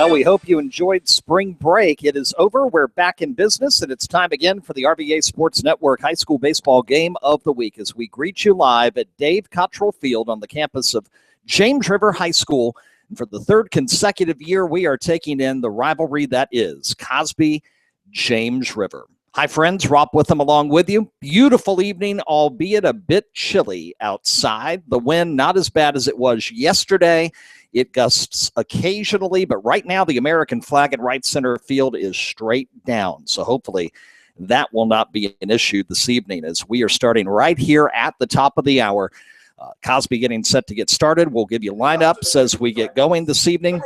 Well, we hope you enjoyed spring break. It is over. We're back in business, and it's time again for the RVA Sports Network High School Baseball Game of the Week as we greet you live at Dave Cottrell Field on the campus of James River High School. And for the third consecutive year, we are taking in the rivalry that is Cosby James River. Hi, friends. Rob Witham along with you. Beautiful evening, albeit a bit chilly outside. The wind not as bad as it was yesterday. It gusts occasionally, but right now the American flag at right center field is straight down. So hopefully that will not be an issue this evening as we are starting right here at the top of the hour. Cosby getting set to get started. We'll give you lineups as we get going this evening.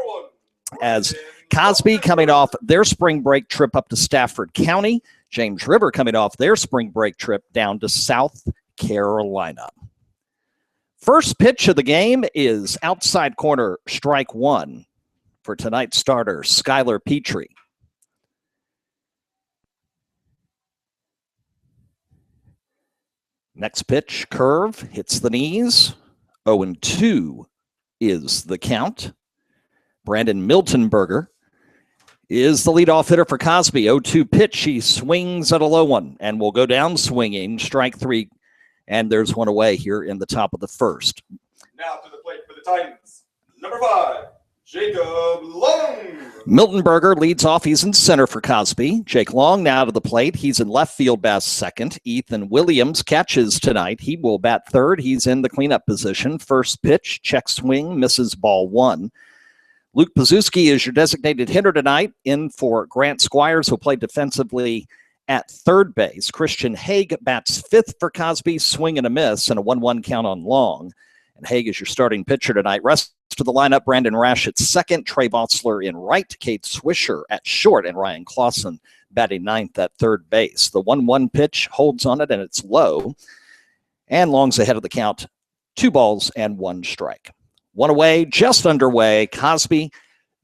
As Cosby coming off their spring break trip up to Stafford County. James River coming off their spring break trip down to South Carolina. First pitch of the game is outside corner, strike one for tonight's starter, Skylar Petrie. Next pitch, curve, hits the knees. 0-2 is the count. Brandon Miltenberger is the leadoff hitter for Cosby. 0-2 pitch, he swings at a low one and will go down swinging, strike three. And there's one away here in the top of the first. Now to the plate for the Titans, number 5, Jacob Long. Miltenberger leads off. He's in center for Cosby. Jake Long now to the plate. He's in left field, bats second. Ethan Williams catches tonight. He will bat third. He's in the cleanup position. First pitch, check swing, misses ball one. Luke Pazuski is your designated hitter tonight. In for Grant Squires, who'll play defensively at third base. Christian Haig bats fifth for Cosby, swing and a miss, and a 1-1 count on Long. And Haig is your starting pitcher tonight. Rest of the lineup, Brandon Rash at second, Trey Botzler in right, Kate Swisher at short, and Ryan Clausen batting ninth at third base. The 1-1 pitch holds on it, and it's low. And Long's ahead of the count, 2 balls and 1 strike. One away, just underway, Cosby,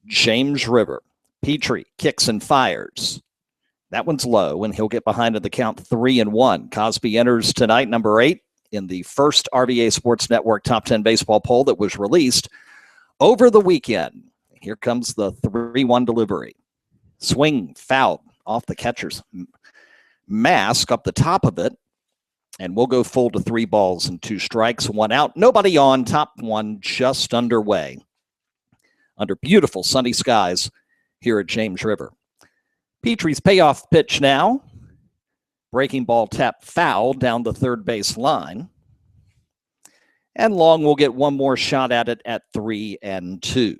James River. Petrie kicks and fires. That one's low, and he'll get behind in the count 3-1. Cosby enters tonight, number 8, in the first RVA Sports Network Top 10 baseball poll that was released over the weekend. Here comes the 3-1 delivery. Swing, foul, off the catcher's mask, up the top of it, and we'll go full to 3 balls and 2 strikes, 1 out. Nobody on, top 1 just underway. Under beautiful sunny skies here at James River. Petrie's payoff pitch now. Breaking ball tap foul down the third base line. And Long will get one more shot at it at 3-2.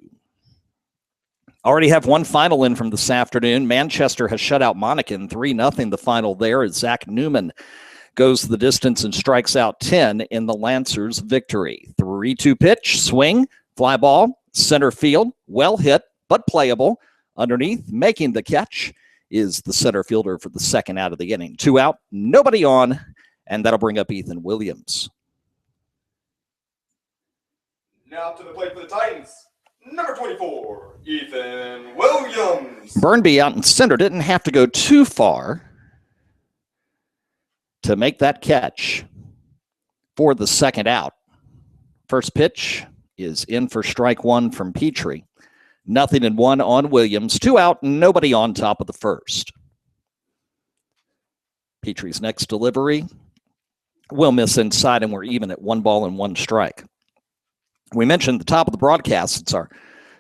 Already have one final in from this afternoon. Manchester has shut out Monacan 3-0. The final there as Zach Newman goes the distance and strikes out 10 in the Lancers' victory. 3-2 pitch, swing, fly ball, center field, well hit, but playable. Underneath, making the catch is the center fielder for the second out of the inning. 2 out, nobody on, and that'll bring up Ethan Williams. Now to the plate for the Titans, number 24, Ethan Williams. Burnby out in center didn't have to go too far to make that catch for the second out. First pitch is in for strike one from Petrie. 0-1 on Williams. 2 out, nobody on top of the first. Petrie's next delivery will miss inside, and we're even at 1 ball and 1 strike. We mentioned at the top of the broadcast, it's our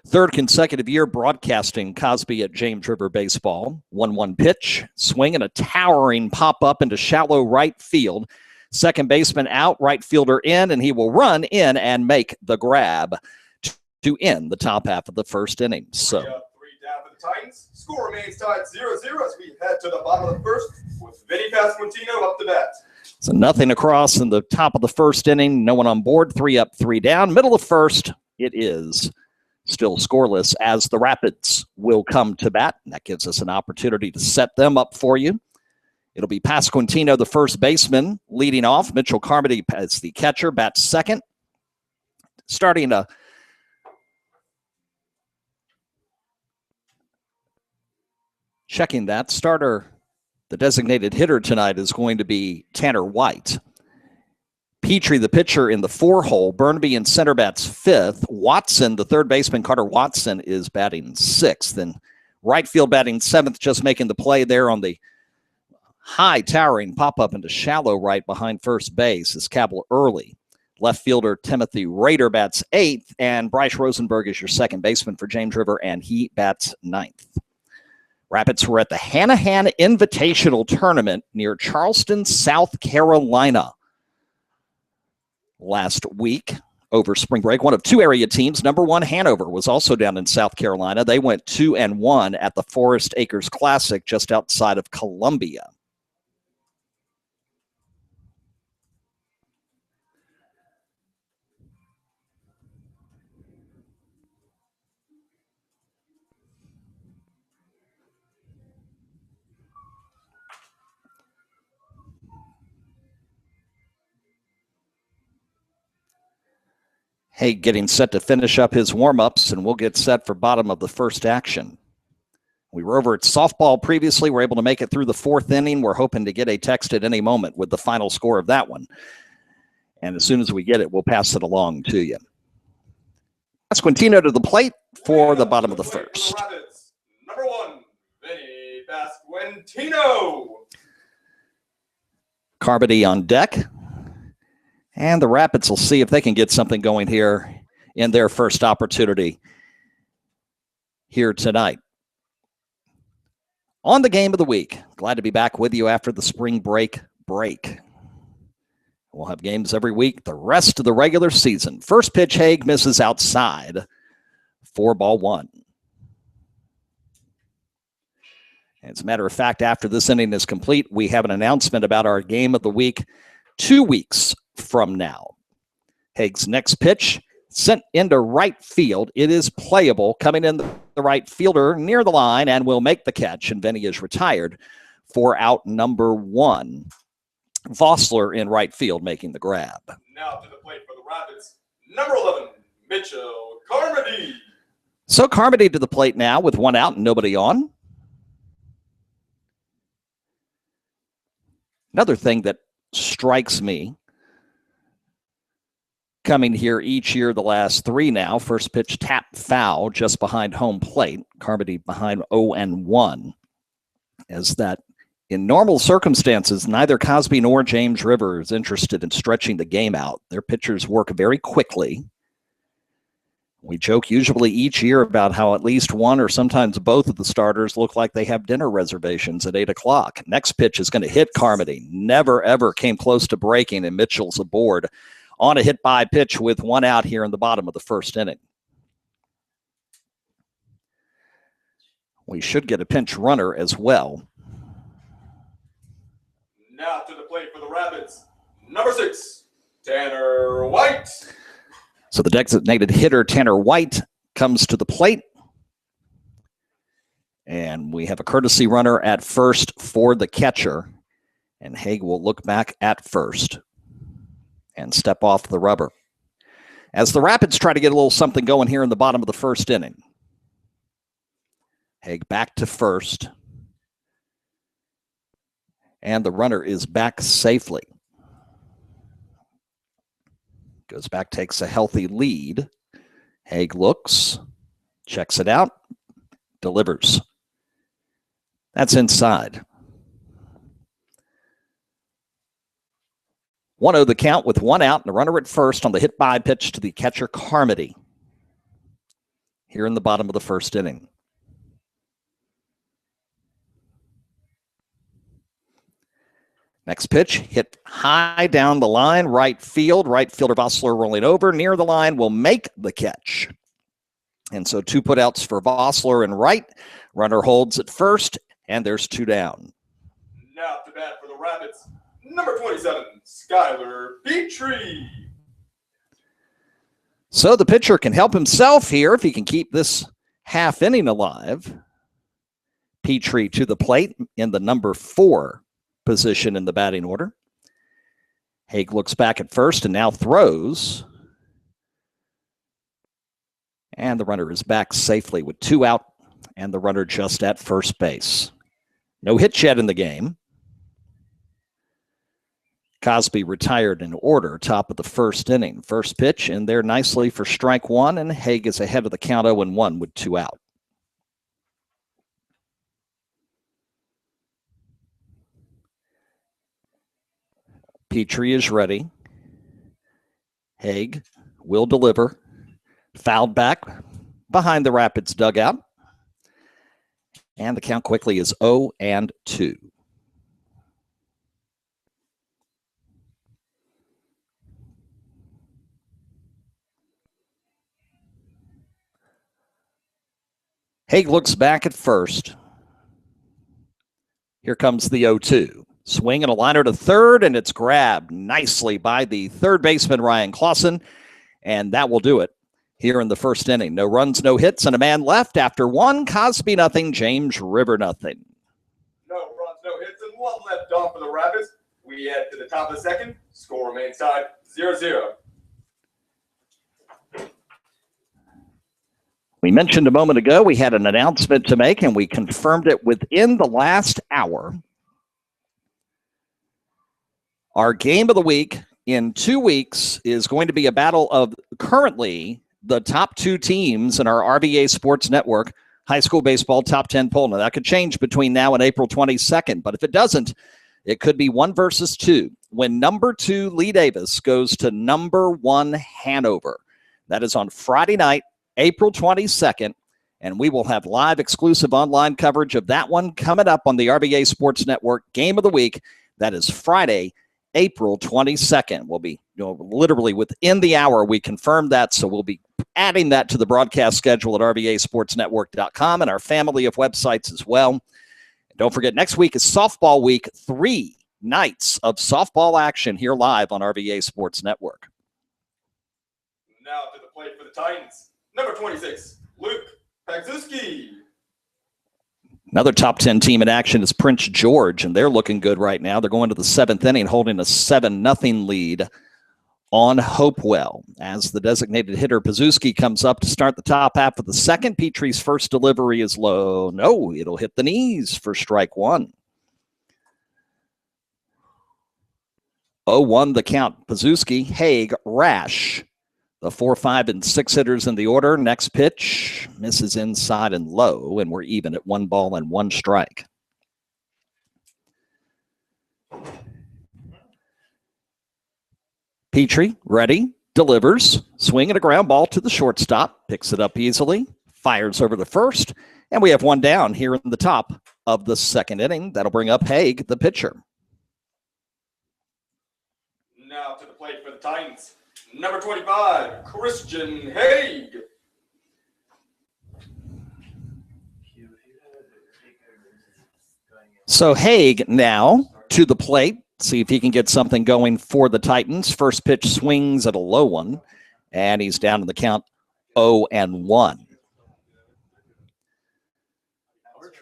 third consecutive year broadcasting Cosby at James River Baseball. 1-1 pitch, swing, and a towering pop-up into shallow right field. Second baseman out, right fielder in, and he will run in and make the grab to end the top half of the first inning. So 3 down for the Titans. Score remains tied 0-0 as we head to the bottom of the first with Vinny Pasquantino up to bat. So nothing across in the top of the first inning. No one on board. 3 up, 3 down. Middle of first, it is still scoreless as the Rapids will come to bat. And that gives us an opportunity to set them up for you. It'll be Pasquantino, the first baseman, leading off. Mitchell Carmody as the catcher, bats second. Starting to checking that. Starter, the designated hitter tonight is going to be Tanner White. Petrie, the pitcher, in the 4-hole. Burnby in center bats 5th. Watson, the third baseman, Carter Watson, is batting 6th. And right field batting 7th, just making the play there on the high towering pop-up into shallow right behind first base is Cabell Early. Left fielder Timothy Rader bats 8th, and Bryce Rosenberg is your second baseman for James River, and he bats 9th. Rapids were at the Hanahan Invitational Tournament near Charleston, South Carolina last week over spring break. One of 2 area teams, number 1 Hanover, was also down in South Carolina. They went 2-1 at the Forest Acres Classic just outside of Columbia. Haig getting set to finish up his warm-ups, and we'll get set for bottom of the first action. We were over at softball previously. We're able to make it through the 4th inning. We're hoping to get a text at any moment with the final score of that one. And as soon as we get it, we'll pass it along to you. Pasquantino to the plate for the bottom of the first. Number 1, Vinny Pasquantino. Carmody on deck. And the Rapids will see if they can get something going here in their first opportunity here tonight. On the game of the week, glad to be back with you after the spring break. We'll have games every week the rest of the regular season. First pitch, Haig misses outside for ball 1. As a matter of fact, after this inning is complete, we have an announcement about our game of the week 2 weeks from now. Haig's next pitch sent into right field. It is playable, coming in the right fielder near the line, and will make the catch, and Vinny is retired for out number 1. Vossler in right field making the grab. Now to the plate for the Rapids, number 11, Mitchell Carmody. So Carmody to the plate now with 1 out and nobody on. Another thing that strikes me coming here each year, the last 3 now, first pitch tap foul just behind home plate. Carmody behind 0-1. Is that in normal circumstances, neither Cosby nor James River is interested in stretching the game out. Their pitchers work very quickly. We joke usually each year about how at least one or sometimes both of the starters look like they have dinner reservations at 8 o'clock. Next pitch is going to hit Carmody. Never, ever came close to breaking, and Mitchell's aboard on a hit-by pitch with 1 out here in the bottom of the first inning. We should get a pinch runner as well. Now to the plate for the Rapids, number 6, Tanner White. So the designated hitter, Tanner White, comes to the plate. And we have a courtesy runner at first for the catcher. And Haig will look back at first and step off the rubber. As the Rapids try to get a little something going here in the bottom of the first inning. Haig back to first. And the runner is back safely. Goes back, takes a healthy lead. Haig looks, checks it out, delivers. That's inside. 1-0 the count with 1 out and a runner at first on the hit-by pitch to the catcher Carmody here in the bottom of the first inning. Next pitch, hit high down the line, right field. Right fielder Vossler rolling over near the line will make the catch. And so 2 putouts for Vossler and right. Runner holds at first, and there's 2 down. Now to bat for the Rapids, number 27, Skylar Petrie. So the pitcher can help himself here if he can keep this half inning alive. Petrie to the plate in the number 4 position in the batting order. Haig looks back at first and now throws. And the runner is back safely with 2 out and the runner just at first base. No hits yet in the game. Cosby retired in order, top of the first inning. First pitch in there nicely for strike one, and Haig is ahead of the count 0-1 with 2 out. Petrie is ready. Haig will deliver. Fouled back behind the Rapids dugout. And the count quickly is 0-2. Haig looks back at first. Here comes the 0-2. Swing and a liner to third, and it's grabbed nicely by the third baseman, Ryan Clausen, and that will do it here in the first inning. No runs, no hits, and a man left after one. Cosby nothing, James River nothing. No runs, no hits, and one left on for the Rapids. We head to the top of the second. Score remains tied 0-0. We mentioned a moment ago we had an announcement to make, and we confirmed it within the last hour. Our game of the week in 2 weeks is going to be a battle of currently the top 2 teams in our RVA Sports Network high school baseball top 10 poll. Now, that could change between now and April 22nd, but if it doesn't, it could be 1 versus 2 when number 2 Lee Davis goes to number 1 Hanover. That is on Friday night, April 22nd, and we will have live exclusive online coverage of that one coming up on the RVA Sports Network Game of the Week. That is Friday, April 22nd. We'll be literally within the hour. We confirmed that, so we'll be adding that to the broadcast schedule at RVASportsNetwork.com and our family of websites as well. And don't forget, next week is softball week. 3 nights of softball action here live on RVA Sports Network. Now to the plate for the Titans, number 26, Luke Pagzuski. Another top 10 team in action is Prince George, and they're looking good right now. They're going to the 7th inning, holding a 7-0 lead on Hopewell. As the designated hitter, Pagzuski, comes up to start the top half of the second. Petrie's first delivery is low. No, it'll hit the knees for strike one. 0-1 the count. Pagzuski, Haig, Rash. The 4, 5, and 6 hitters in the order. Next pitch misses inside and low, and we're even at 1 ball and 1 strike. Petrie, ready, delivers, swing and a ground ball to the shortstop, picks it up easily, fires over the first, and we have 1 down here in the top of the second inning. That'll bring up Haig, the pitcher. Now to the plate for the Titans, number 25, Christian Haig. So Haig now to the plate. See if he can get something going for the Titans. First pitch swings at a low one, and he's down to the count 0-1.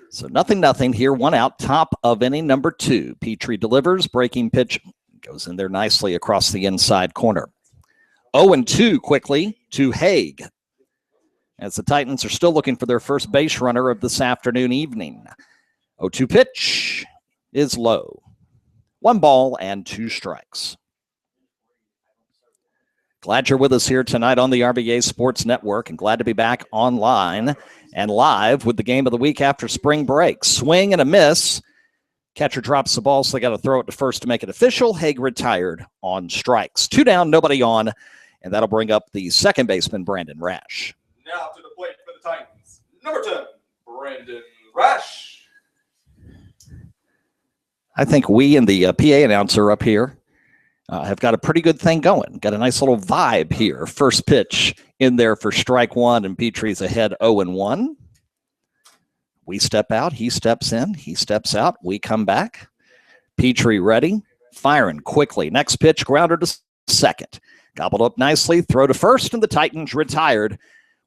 So nothing here. 1 out, top of inning number 2. Petrie delivers. Breaking pitch goes in there nicely across the inside corner. 0-2 quickly to Haig, as the Titans are still looking for their first base runner of this afternoon evening. 0-2 pitch is low. 1 ball and 2 strikes. Glad you're with us here tonight on the RVA Sports Network, and glad to be back online and live with the game of the week after spring break. Swing and a miss. Catcher drops the ball, so they got to throw it to first to make it official. Haig retired on strikes. 2 down, nobody on, and that'll bring up the second baseman, Brandon Rash. Now to the plate for the Titans, number 10, Brandon Rash. I think we and the PA announcer up here have got a pretty good thing going. Got a nice little vibe here. First pitch in there for strike one, and Petrie's ahead 0-1. We step out. He steps in. He steps out. We come back. Petrie ready. Firing quickly. Next pitch, grounder to second. Gobbled up nicely. Throw to first, and the Titans retired.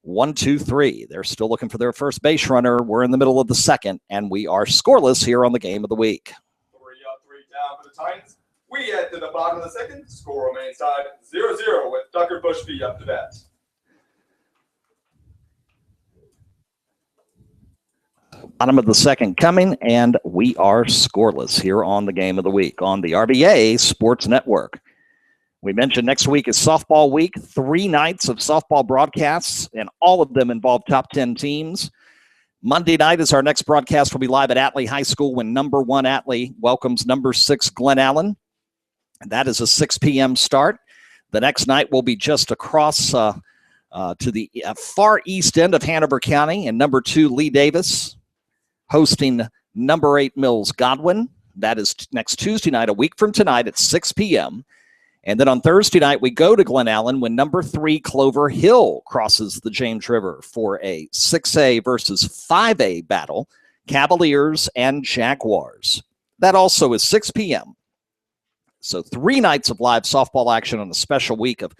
1-2-3. They're still looking for their first base runner. We're in the middle of the second, and we are scoreless here on the game of the week. 3 up, 3 down for the Titans. We head to the bottom of the second. Score remains tied 0-0 with Tucker Bushby up to bat. Bottom of the second coming, and we are scoreless here on the Game of the Week on the RVA Sports Network. We mentioned next week is softball week, 3 nights of softball broadcasts, and all of them involve top 10 teams. Monday night is our next broadcast. We'll be live at Atlee High School when number 1 Atlee welcomes number 6 Glen Allen. That is a 6 p.m. start. The next night will be just across to the far east end of Hanover County, and number 2 Lee Davis hosting number 8 Mills Godwin. That is next Tuesday night, a week from tonight at 6 p.m. And then on Thursday night, we go to Glen Allen when number 3 Clover Hill crosses the James River for a 6A versus 5A battle, Cavaliers and Jaguars. That also is 6 p.m. So 3 nights of live softball action on a special week of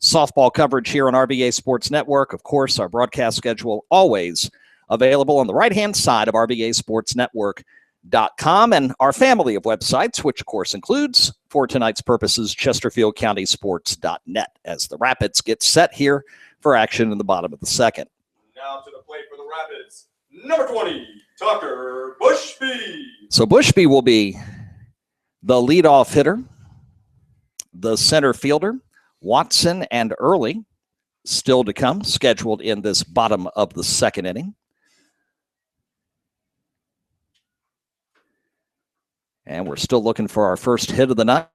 softball coverage here on RVA Sports Network. Of course, our broadcast schedule always available on the right-hand side of RVASportsNetwork.com and our family of websites, which, of course, includes, for tonight's purposes, ChesterfieldCountySports.net as the Rapids get set here for action in the bottom of the second. Now to the plate for the Rapids, number 20, Tucker Bushby. So Bushby will be the leadoff hitter, the center fielder. Watson and Early still to come, scheduled in this bottom of the second inning. And we're still looking for our first hit of the night.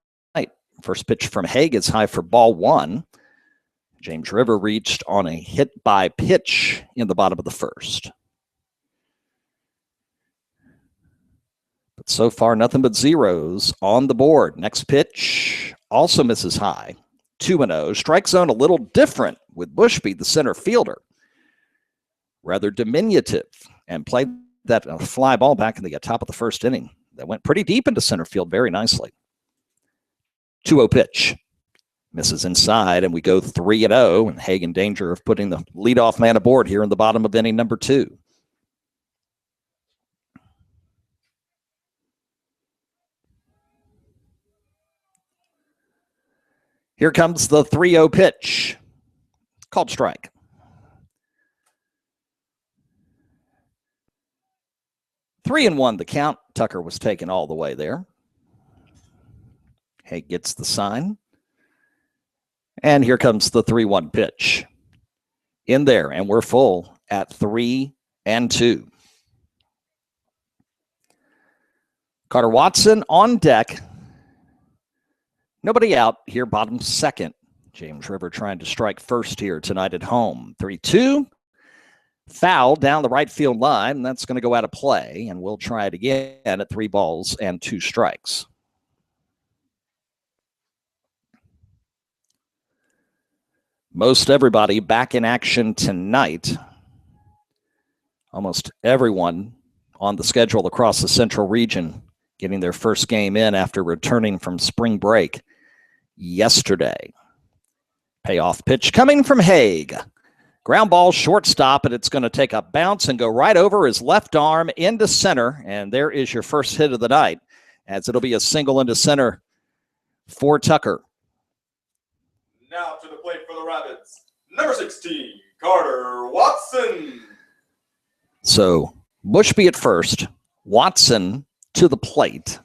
First pitch from Haig is high for ball 1. James River reached on a hit by pitch in the bottom of the first. But so far, nothing but zeros on the board. Next pitch also misses high. 2-0. Strike zone a little different with Bushby, the center fielder. Rather diminutive, and played that fly ball back in the top of the first inning. That went pretty deep into center field very nicely. 2-0 pitch. Misses inside, and we go 3-0, and Haig in danger of putting the leadoff man aboard here in the bottom of inning number 2. Here comes the 3-0 pitch. Called strike. Three and 1 the count. Tucker was taken all the way there. Haig gets the sign. And here comes the 3-1 pitch. In there, and we're full at 3-2. Carter Watson on deck. Nobody out here, bottom second. James River trying to strike first here tonight at home. 3-2. Foul down the right field line, and that's going to go out of play, and we'll try it again at 3 balls and 2 strikes. Most everybody back in action tonight. Almost everyone on the schedule across the Central region getting their first game in after returning from spring break yesterday. Payoff pitch coming from Haig. Ground ball, shortstop, and it's going to take a bounce and go right over his left arm into center. And there is your first hit of the night, as it'll be a single into center for Tucker. Now to the plate for the Rapids, number 16, Carter Watson. So Bushby at first, Watson to the plate.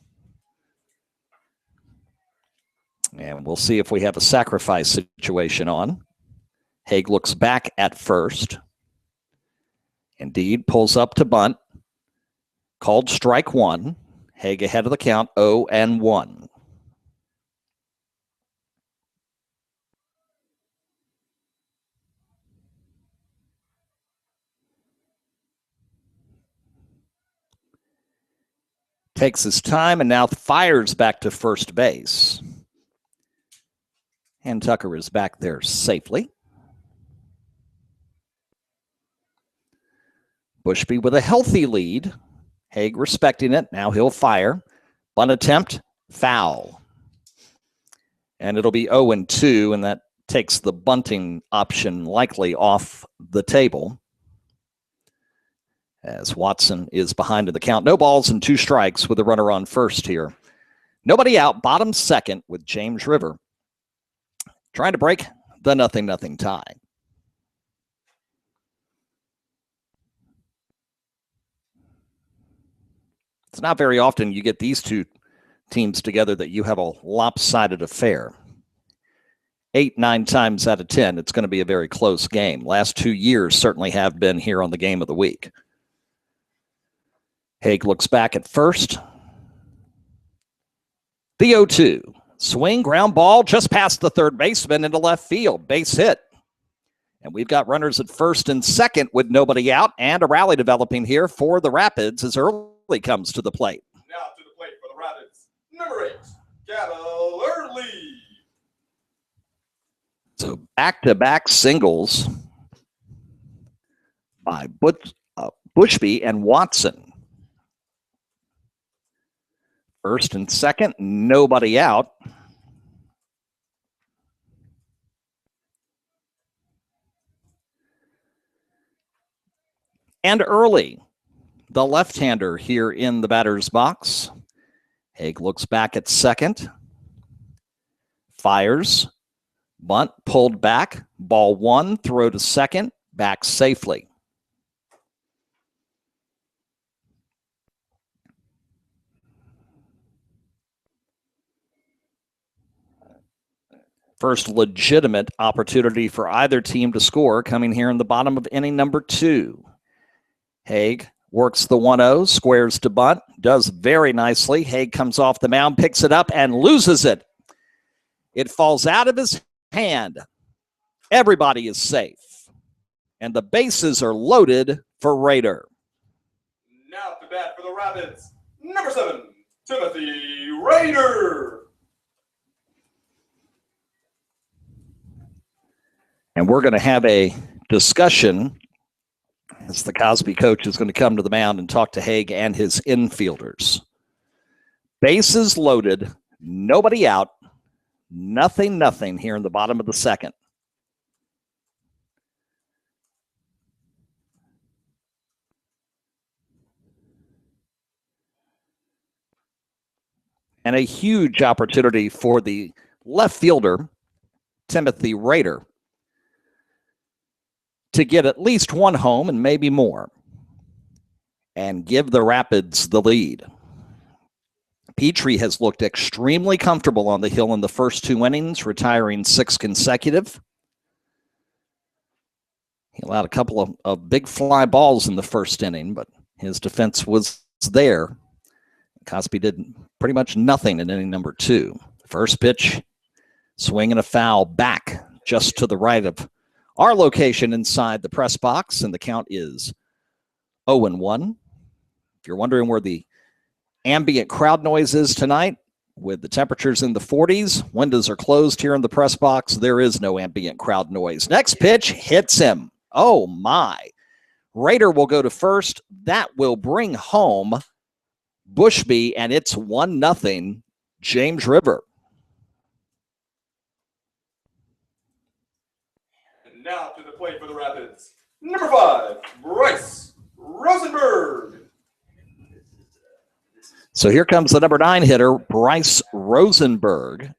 And we'll see if we have a sacrifice situation on. Haig looks back at first. Indeed, pulls up to bunt. Called strike 1. Haig ahead of the count, 0-1. Takes his time and now fires back to first base. And Tucker is back there safely. Bushby with a healthy lead. Haig respecting it. Now he'll fire. Bunt attempt, foul. And it'll be 0-2, and that takes the bunting option likely off the table, as Watson is behind in the count. No balls and 2 strikes with a runner on first here. Nobody out, bottom second with James River trying to break the 0-0 tie. It's not very often you get these two teams together that you have a lopsided affair. 8, 9 times out of 10, it's going to be a very close game. Last 2 years certainly have been here on the Game of the Week. Haig looks back at first. The 0-2. Swing, ground ball, just past the third baseman into left field. Base hit. And we've got runners at first and second with nobody out, and a rally developing here for the Rapids as Early comes to the plate. Now to the plate for the Rapids, number 8, Gavin Early. So back-to-back singles by Bushby and Watson. First and second, nobody out. And Early, the left-hander here in the batter's box. Haig looks back at second. Fires. Bunt pulled back. Ball 1, throw to second. Back safely. First legitimate opportunity for either team to score coming here in the bottom of inning number 2. Haig works the 1-0, squares to bunt, does very nicely. Haig comes off the mound, picks it up, and loses it. It falls out of his hand. Everybody is safe. And the bases are loaded for Raider. Now to bat for the Rapids, number 7, Timothy Raider. And we're going to have a discussion as the Cosby coach is going to come to the mound and talk to Haig and his infielders. Bases loaded, nobody out, nothing here in the bottom of the second. And a huge opportunity for the left fielder, Timothy Raider, to get at least one home and maybe more and give the Rapids the lead. Petrie has looked extremely comfortable on the hill in the first 2 innings, retiring 6 consecutive. He allowed a couple of big fly balls in the first inning, but his defense was there. Cosby did pretty much nothing in inning number 2. First pitch, swing and a foul back just to the right of our location inside the press box, and the count is 0-1. If you're wondering where the ambient crowd noise is tonight, with the temperatures in the 40s, windows are closed here in the press box. There is no ambient crowd noise. Next pitch hits him. Oh, my. Raider will go to first. That will bring home Bushby, and it's 1-0 James River. Now to the plate for the Rapids, number 5, Bryce Rosenberg. So here comes the number 9 hitter, Bryce Rosenberg.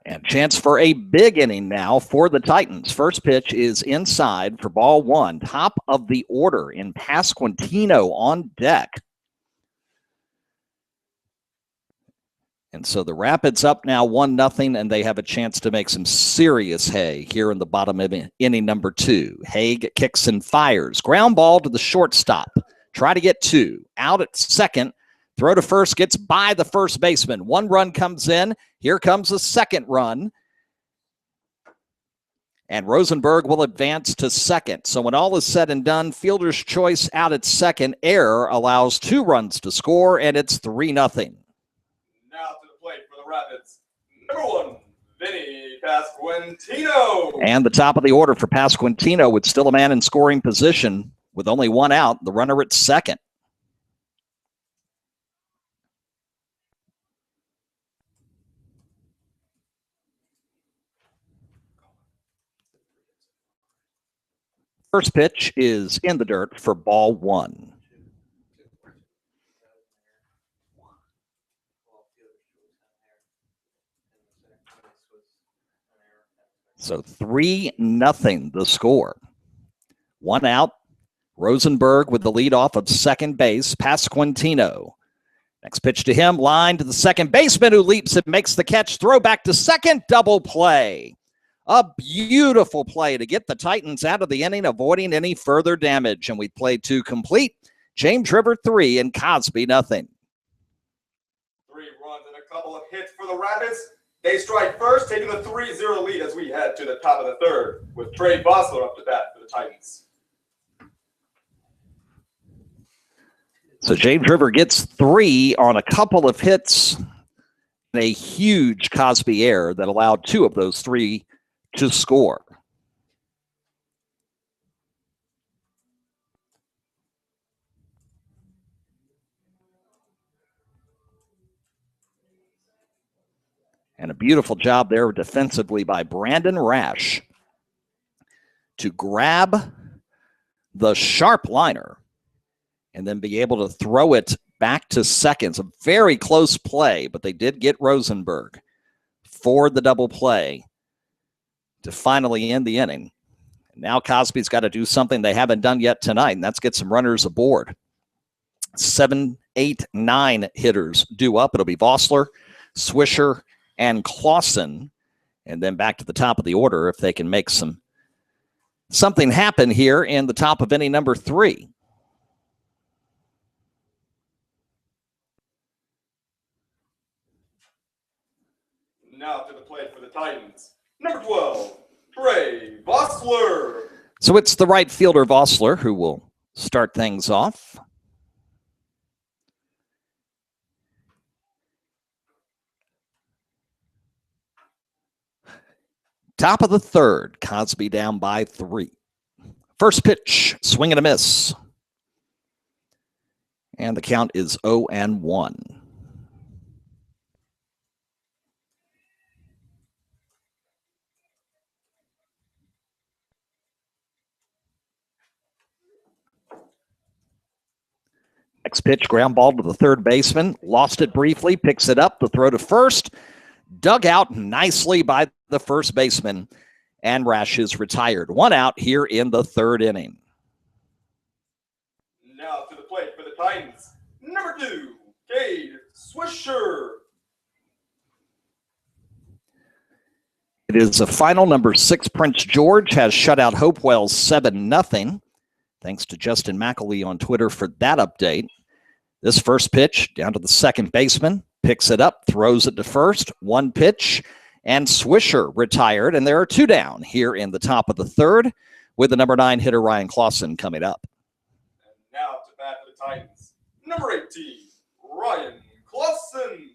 And chance for a big inning now for the Titans. First pitch is inside for ball 1. Top of the order in Pasquantino on deck. And so the Rapids up now 1-0, and they have a chance to make some serious hay here in the bottom of inning number 2. Haig kicks and fires. Ground ball to the shortstop. Try to get 2. Out at second. Throw to first, gets by the first baseman. 1 run comes in. Here comes a second run. And Rosenberg will advance to second. So when all is said and done, fielder's choice out at second. Error allows 2 runs to score, and it's 3-0. Now to the plate for the Rapids, number 1, Vinny Pasquantino. And the top of the order for Pasquantino with still a man in scoring position with only 1 out, the runner at second. First pitch is in the dirt for ball 1. So 3-0 the score. 1 out, Rosenberg with the lead off of second base, Pasquantino. Next pitch to him, line to the second baseman who leaps and makes the catch. Throw back to second, double play. A beautiful play to get the Titans out of the inning, avoiding any further damage. And we played 2 complete. James River 3 and Cosby nothing. 3 runs and a couple of hits for the Rapids. They strike first, taking the 3-0 lead as we head to the top of the third with Trey Bosler up to bat for the Titans. So James River gets 3 on a couple of hits and a huge Cosby error that allowed 2 of those 3 to score. And a beautiful job there defensively by Brandon Rash to grab the sharp liner and then be able to throw it back to second. It's a very close play, but they did get Rosenberg for the double play to finally end the inning. Now Cosby's got to do something they haven't done yet tonight, and that's get some runners aboard. 7, 8, 9 hitters due up. It'll be Vossler, Swisher, and Clausen, and then back to the top of the order if they can make something happen here in the top of inning number 3. Now to the plate for the Titans, number 12, Trey Vossler. So it's the right fielder Vossler who will start things off. Top of the third, Cosby down by 3. First pitch, swing and a miss. And the count is 0-1. Next pitch, ground ball to the third baseman. Lost it briefly, picks it up. The throw to first. Dug out nicely by the first baseman. And Rash is retired. 1 out here in the third inning. Now to the plate for the Titans, number 2, Cade Swisher. It is a final. Number 6, Prince George, has shut out Hopewell 7-0. Thanks to Justin McElwee on Twitter for that update. This first pitch down to the second baseman, picks it up, throws it to first. 1 pitch, and Swisher retired, and there are 2 down here in the top of the third with the number 9 hitter Ryan Clausen coming up. And now to bat for the Titans, number 18, Ryan Clausen.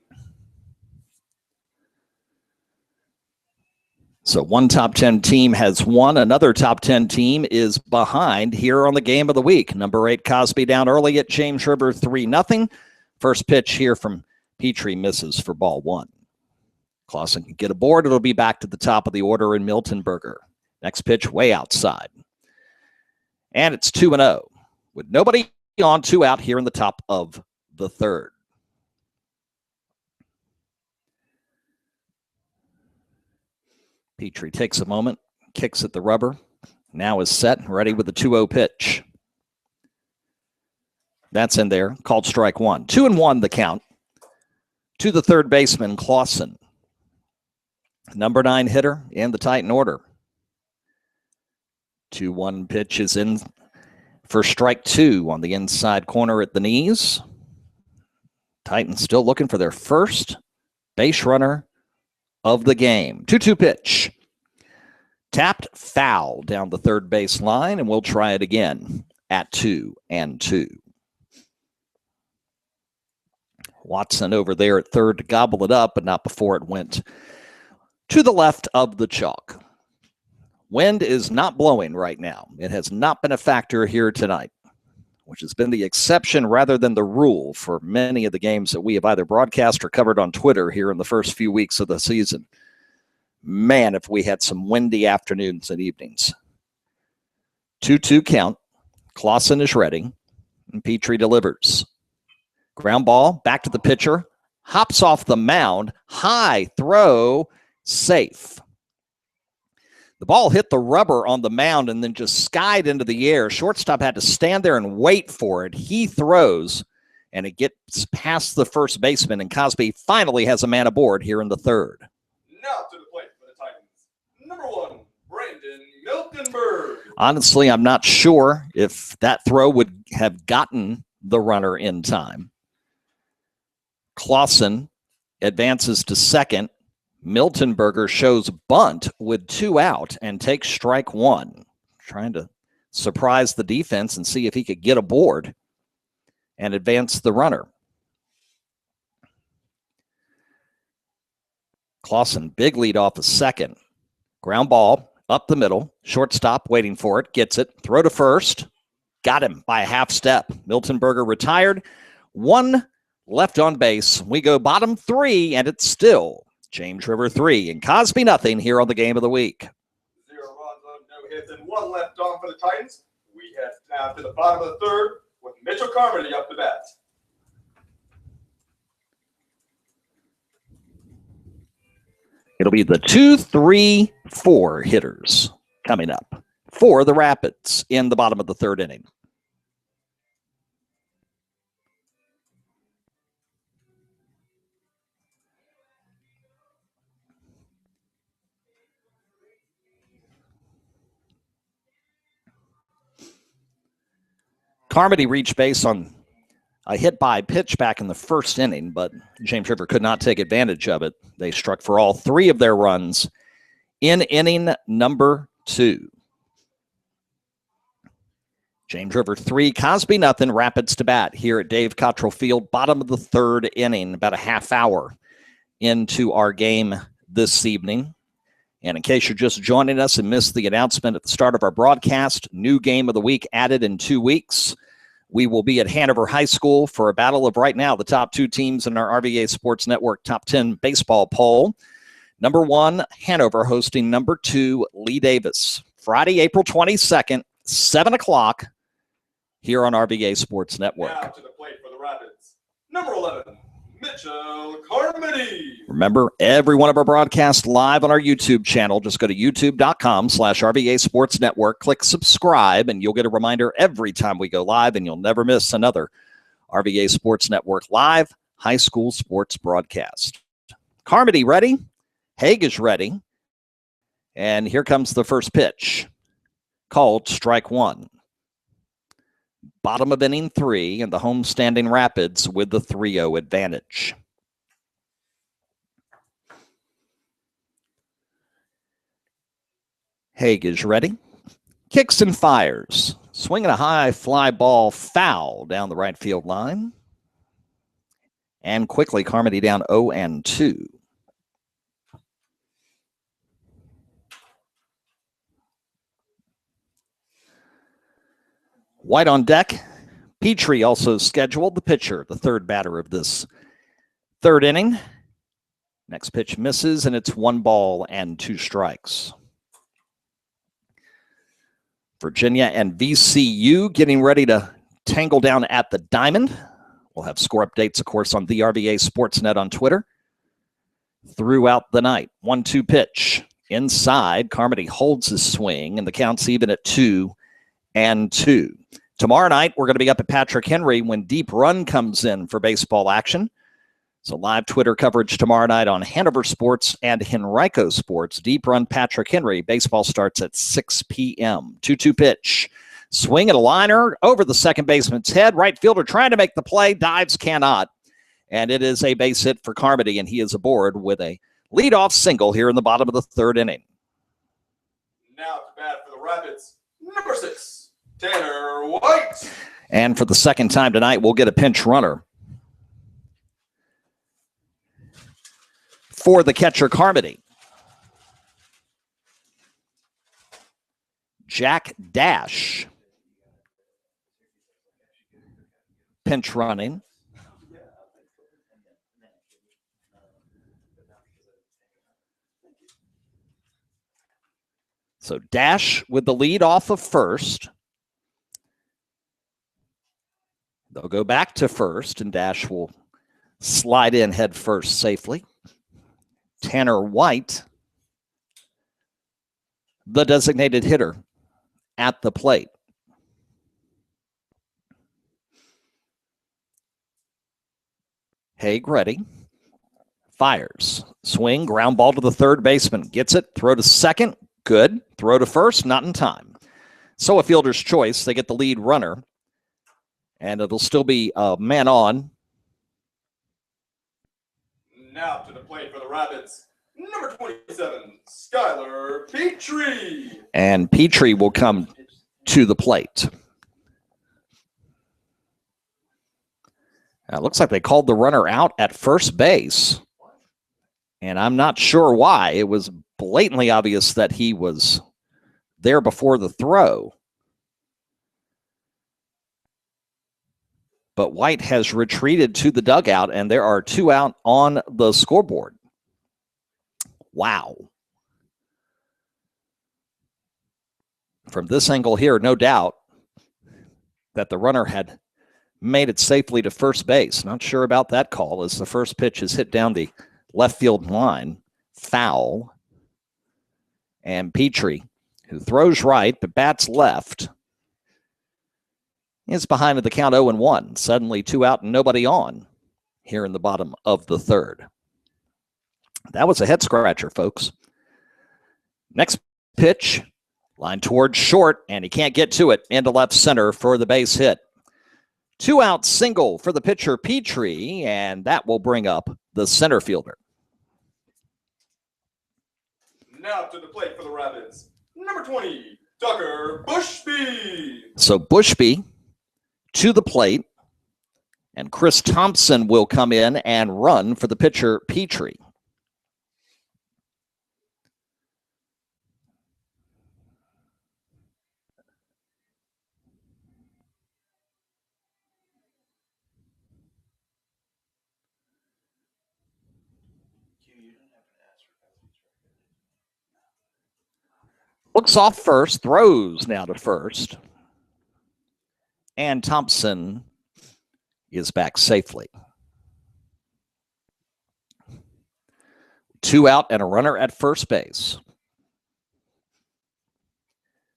So one top 10 team has won. Another top 10 team is behind here on the game of the week. Number 8, Cosby down early at James River 3-0. First pitch here from Petrie misses for ball 1. Clausen can get aboard. It'll be back to the top of the order in Miltonberger. Next pitch way outside. And it's 2-0 with nobody on, 2 out here in the top of the third. Petrie takes a moment, kicks at the rubber, now is set, ready with the 2-0 pitch. That's in there, called strike 1. 2-1 the count to the third baseman, Clausen. Number 9 hitter in the Titan order. 2-1 pitch is in for strike 2 on the inside corner at the knees. Titans still looking for their first base runner of the game. 2-2 pitch. Tapped foul down the third base line, and we'll try it again at 2-2. Watson over there at third to gobble it up, but not before it went to the left of the chalk. Wind is not blowing right now. It has not been a factor here tonight, which has been the exception rather than the rule for many of the games that we have either broadcast or covered on Twitter here in the first few weeks of the season. Man, if we had some windy afternoons and evenings. 2-2 count. Clausen is ready, and Petrie delivers. Ground ball, back to the pitcher. Hops off the mound. High throw, safe. The ball hit the rubber on the mound and then just skied into the air. Shortstop had to stand there and wait for it. He throws, and it gets past the first baseman, and Cosby finally has a man aboard here in the third. Now to the plate for the Titans. Number 1, Brandon Miltenberg. Honestly, I'm not sure if that throw would have gotten the runner in time. Clausen advances to second. Miltenberger shows bunt with 2 out and takes strike 1. Trying to surprise the defense and see if he could get aboard and advance the runner. Clausen, big lead off a second. Ground ball up the middle. Shortstop waiting for it. Gets it. Throw to first. Got him by a half step. Miltenberger retired. 1 left on base. We go bottom 3, and it's still James River 3 and Cosby nothing here on the Game of the Week. 0 runs on no hits and 1 left on for the Titans. We head down to the bottom of the third with Mitchell Carmody up to bat. It'll be the 2, 3, 4 hitters coming up for the Rapids in the bottom of the third inning. Carmody reached base on a hit by pitch back in the first inning, but James River could not take advantage of it. They struck for all 3 of their runs in inning number 2. James River 3, Cosby nothing, Rapids to bat here at Dave Cottrell Field, bottom of the third inning, about a half hour into our game this evening. And in case you're just joining us and missed the announcement at the start of our broadcast, new game of the week added in 2 weeks. We will be at Hanover High School for a battle of right now the top 2 teams in our RVA Sports Network top 10 baseball poll. Number 1, Hanover hosting number 2, Lee Davis. Friday, April 22nd, 7 o'clock here on RVA Sports Network. Now to the plate for the Rapids. Number 11, Mitchell Carmody. Remember, every one of our broadcasts live on our YouTube channel. Just go to youtube.com/RVA Sports Network. Click subscribe, and you'll get a reminder every time we go live, and you'll never miss another RVA Sports Network live high school sports broadcast. Carmody ready? Haig is ready. And here comes the first pitch. Called strike 1. Bottom of inning 3, and the homestanding Rapids with the 3-0 advantage. Haig is ready. Kicks and fires. Swinging a high fly ball foul down the right field line. And quickly, Carmody down 0-2. White on deck. Petrie also scheduled, the pitcher, the third batter of this third inning. Next pitch misses, and it's 1 ball and 2 strikes. Virginia and VCU getting ready to tangle down at the Diamond. We'll have score updates, of course, on the RVA Sportsnet on Twitter throughout the night. 1-2 pitch. Inside, Carmody holds his swing, and the count's even at 2-2. Tomorrow night, we're going to be up at Patrick Henry when Deep Run comes in for baseball action. So live Twitter coverage tomorrow night on Hanover Sports and Henrico Sports. Deep Run Patrick Henry. Baseball starts at 6 p.m. 2-2 pitch. Swing at a liner over the second baseman's head. Right fielder trying to make the play. Dives, cannot. And it is a base hit for Carmody, and he is aboard with a leadoff single here in the bottom of the third inning. Now to bat for the Rapids, number 6. Tanner White. And for the second time tonight, we'll get a pinch runner for the catcher, Carmody. Jack Dash. Pinch running. So Dash with the lead off of first. They'll go back to first, and Dash will slide in head first safely. Tanner White the designated hitter at the plate. Haig ready. Fires. Swing, ground ball to the third baseman. Gets it. Throw to second. Good. Throw to first. Not in time. So a fielder's choice. They get the lead runner. And it'll still be a man on. Now to the plate for the Rapids, number 27, Skylar Petrie. And Petrie will come to the plate. Now, it looks like they called the runner out at first base. And I'm not sure why. It was blatantly obvious that he was there before the throw. But White has retreated to the dugout, and there are 2 out on the scoreboard. Wow. From this angle here, no doubt that the runner had made it safely to first base. Not sure about that call as the first pitch is hit down the left field line. Foul. And Petrie, who throws right but bats left, is behind at the count 0-1. Suddenly 2 out and nobody on here in the bottom of the third. That was a head scratcher, folks. Next pitch, line towards short, and he can't get to it. Into left center for the base hit. 2 out single for the pitcher Petrie, and that will bring up the center fielder. Now to the plate for the Rapids, number 20, Tucker Bushby. So Bushby to the plate, and Chris Thompson will come in and run for the pitcher Petrie. Looks off first, throws now to first. And Thompson is back safely. 2 out and a runner at first base.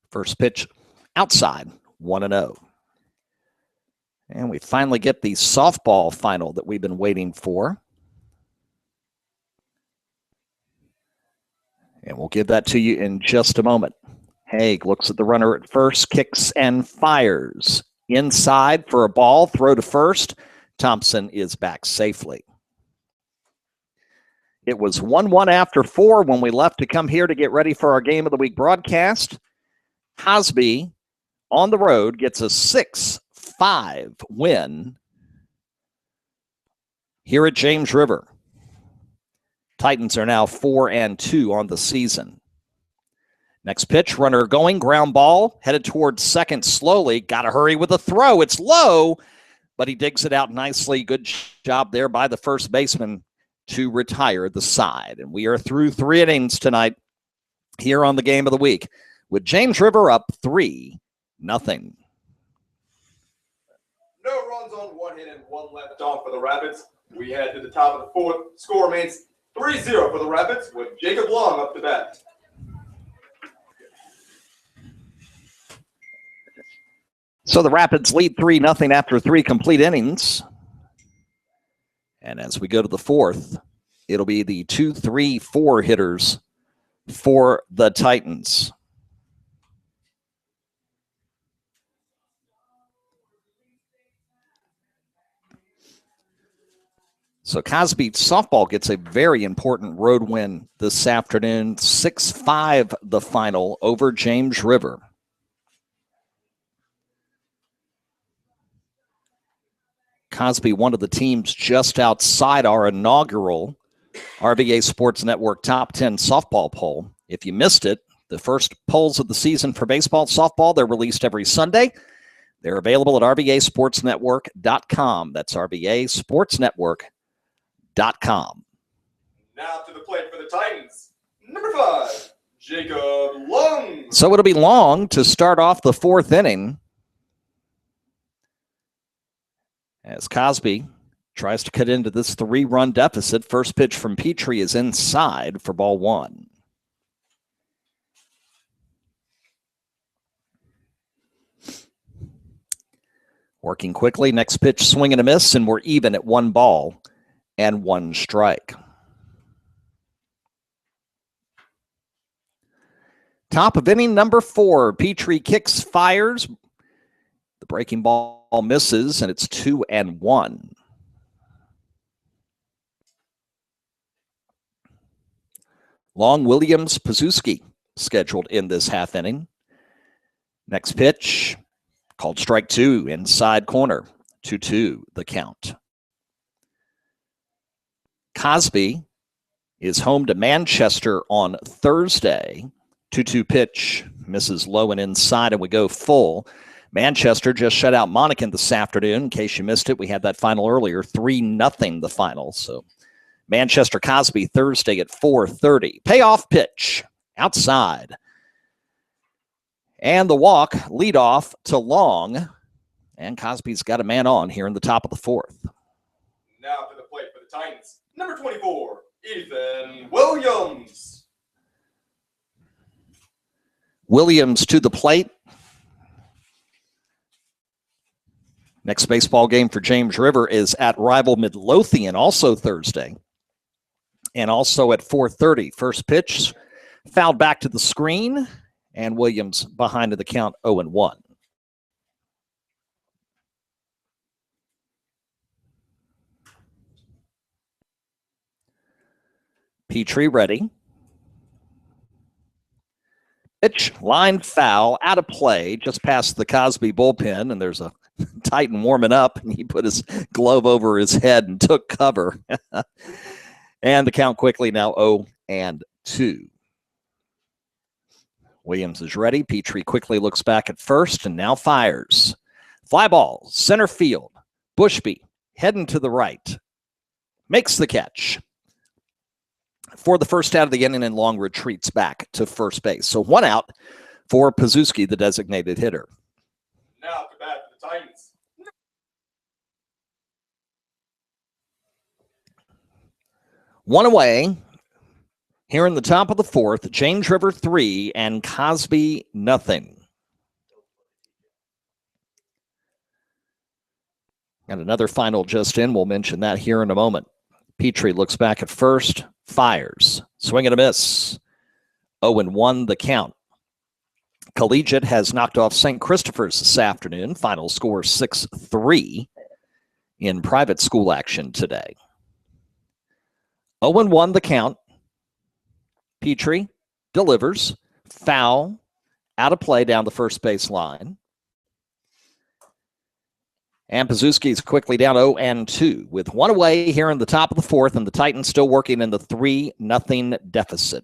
First pitch outside, 1-0. And we finally get the softball final that we've been waiting for. And we'll give that to you in just a moment. Haig looks at the runner at first, kicks and fires. Inside for a ball, throw to first. Thompson is back safely. It was 1-1 after 4 when we left to come here to get ready for our Game of the Week broadcast. Cosby on the road gets a 6-5 win here at James River. Titans are now 4-2 on the season. Next pitch, runner going, ground ball, headed towards second slowly. Got to hurry with the throw. It's low, but he digs it out nicely. Good job there by the first baseman to retire the side. And we are through 3 innings tonight here on the Game of the Week with James River up 3-0. No runs on 1 hit and 1 left on for the Rapids. We head to the top of the 4th. Score remains 3-0 for the Rapids with Jacob Long up to bat. So the Rapids lead 3-0 after 3 complete innings. And as we go to the 4th, it'll be the 2-3-4 hitters for the Titans. So Cosby softball gets a very important road win this afternoon. 6-5 the final over James River. Cosby, one of the teams just outside our inaugural RVA Sports Network Top 10 softball poll. If you missed it, the first polls of the season for baseball, softball, they're released every Sunday. They're available at RVASportsNetwork.com. That's RVASportsNetwork.com. Now to the plate for the Titans, number 5, Jacob Long. So it'll be Long to start off the 4th inning as Cosby tries to cut into this 3-run deficit. First pitch from Petrie is inside for ball 1. Working quickly, next pitch, swing and a miss, and we're even at 1 ball and 1 strike. Top of inning number 4, Petrie kicks, fires. The breaking ball misses, and it's 2-1. Long, Williams, Pazuski scheduled in this half inning. Next pitch, called strike 2, inside corner, 2-2 the count. Cosby is home to Manchester on Thursday. 2-2 pitch, misses low and inside, and we go full. Manchester just shut out Monacan this afternoon. In case you missed it, we had that final earlier, 3-0 the final. So Manchester Cosby Thursday at 4:30. Payoff pitch, outside. And the walk, lead off to Long. And Cosby's got a man on here in the top of the 4th. Now to the plate for the Titans, number 24, Ethan Williams. Williams to the plate. Next baseball game for James River is at rival Midlothian, also Thursday. And also at 4:30. First pitch, fouled back to the screen, and Williams behind in the count 0-1. Petrie ready. Pitch, line foul, out of play, just past the Cosby bullpen, and there's a Titan warming up, and he put his glove over his head and took cover. And the count quickly now 0-2. Williams is ready. Petrie quickly looks back at first and now fires. Fly ball, center field. Bushby heading to the right. Makes the catch. For the first out of the inning, and Long retreats back to first base. So 1 out for Pazuski, the designated hitter. Now to bat for the Titans. One away here in the top of the 4th. James River 3 and Cosby nothing. And another final just in. We'll mention that here in a moment. Petrie looks back at first, fires. Swing and a miss. 0-1 the count. Collegiate has knocked off St. Christopher's this afternoon. Final score 6-3 in private school action today. 0-1 the count. Petrie delivers. Foul. Out of play down the first base line. And Pazuski's quickly down 0-2 with 1 away here in the top of the 4th, and the Titans still working in the 3-0 deficit.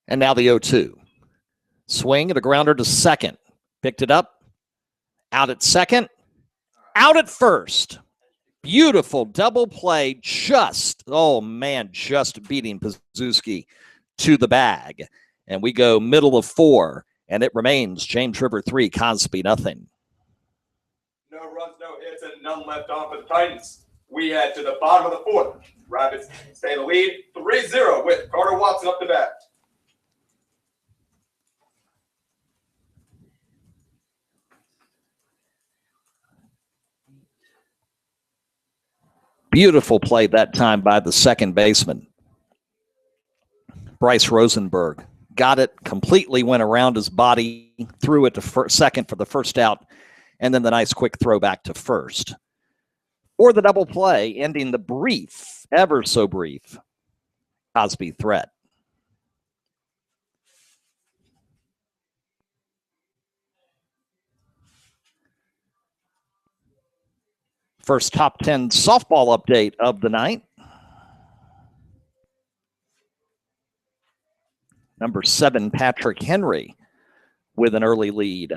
And now the 0-2. Swing and a grounder to second. Picked it up. Out at second. Out at first. Beautiful double play. Just beating Pazuski to the bag. And we go middle of 4. And it remains James River 3, Cosby nothing. No runs, no hits, and none left on for the Titans. We head to the bottom of the 4th. Rabbits stay in the lead 3-0 with Carter Watson up to bat. Beautiful play that time by the second baseman. Bryce Rosenberg got it, completely went around his body, threw it to second for the first out, and then the nice quick throw back to first. Or the double play, ending the brief, ever so brief, Cosby threat. First top 10 softball update of the night. Number 7, Patrick Henry, with an early lead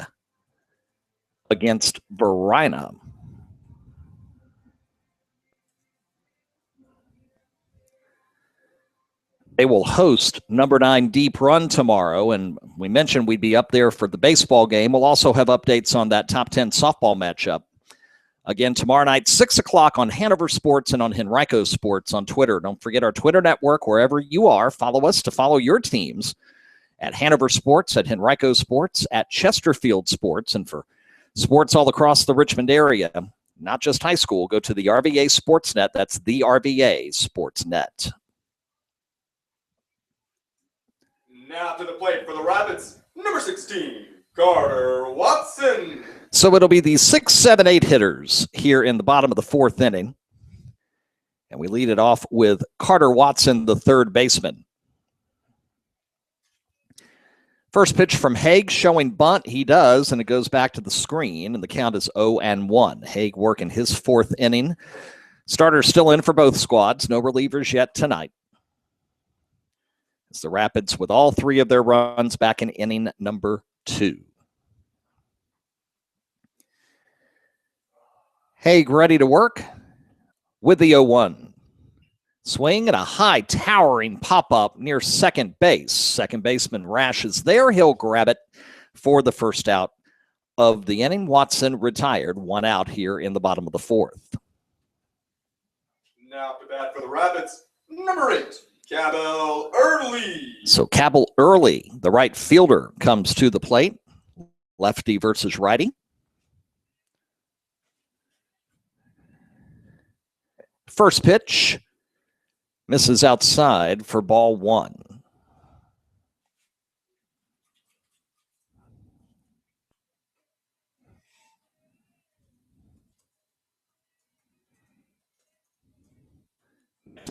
against Verina. They will host number 9 Deep Run tomorrow, and we mentioned we'd be up there for the baseball game. We'll also have updates on that top 10 softball matchup. Again, tomorrow night, 6 o'clock on Hanover Sports and on Henrico Sports on Twitter. Don't forget our Twitter network, wherever you are. Follow us to follow your teams at Hanover Sports, at Henrico Sports, at Chesterfield Sports, and for sports all across the Richmond area, not just high school, go to the RVA Sports Net. That's the RVA Sports Net. Now to the plate for the Rapids, number 16, Carter Watson. So it'll be the 6, 7, 8 hitters here in the bottom of the fourth inning. And we lead it off with Carter Watson, the third baseman. First pitch from Haig showing bunt. He does, and it goes back to the screen, and the count is 0-1. Haig working his fourth inning. Starters still in for both squads. No relievers yet tonight. It's the Rapids with all three of their runs back in inning number 2. Haig ready to work with the 0-1. Swing and a high towering pop-up near second base. Second baseman Rash is there. He'll grab it for the first out of the inning. Watson retired, 1 out here in the bottom of the fourth. Now to bat for the Rapids, number 8, Cabell Early. So Cabell Early, the right fielder, comes to the plate. Lefty versus righty. First pitch. Misses outside for ball 1.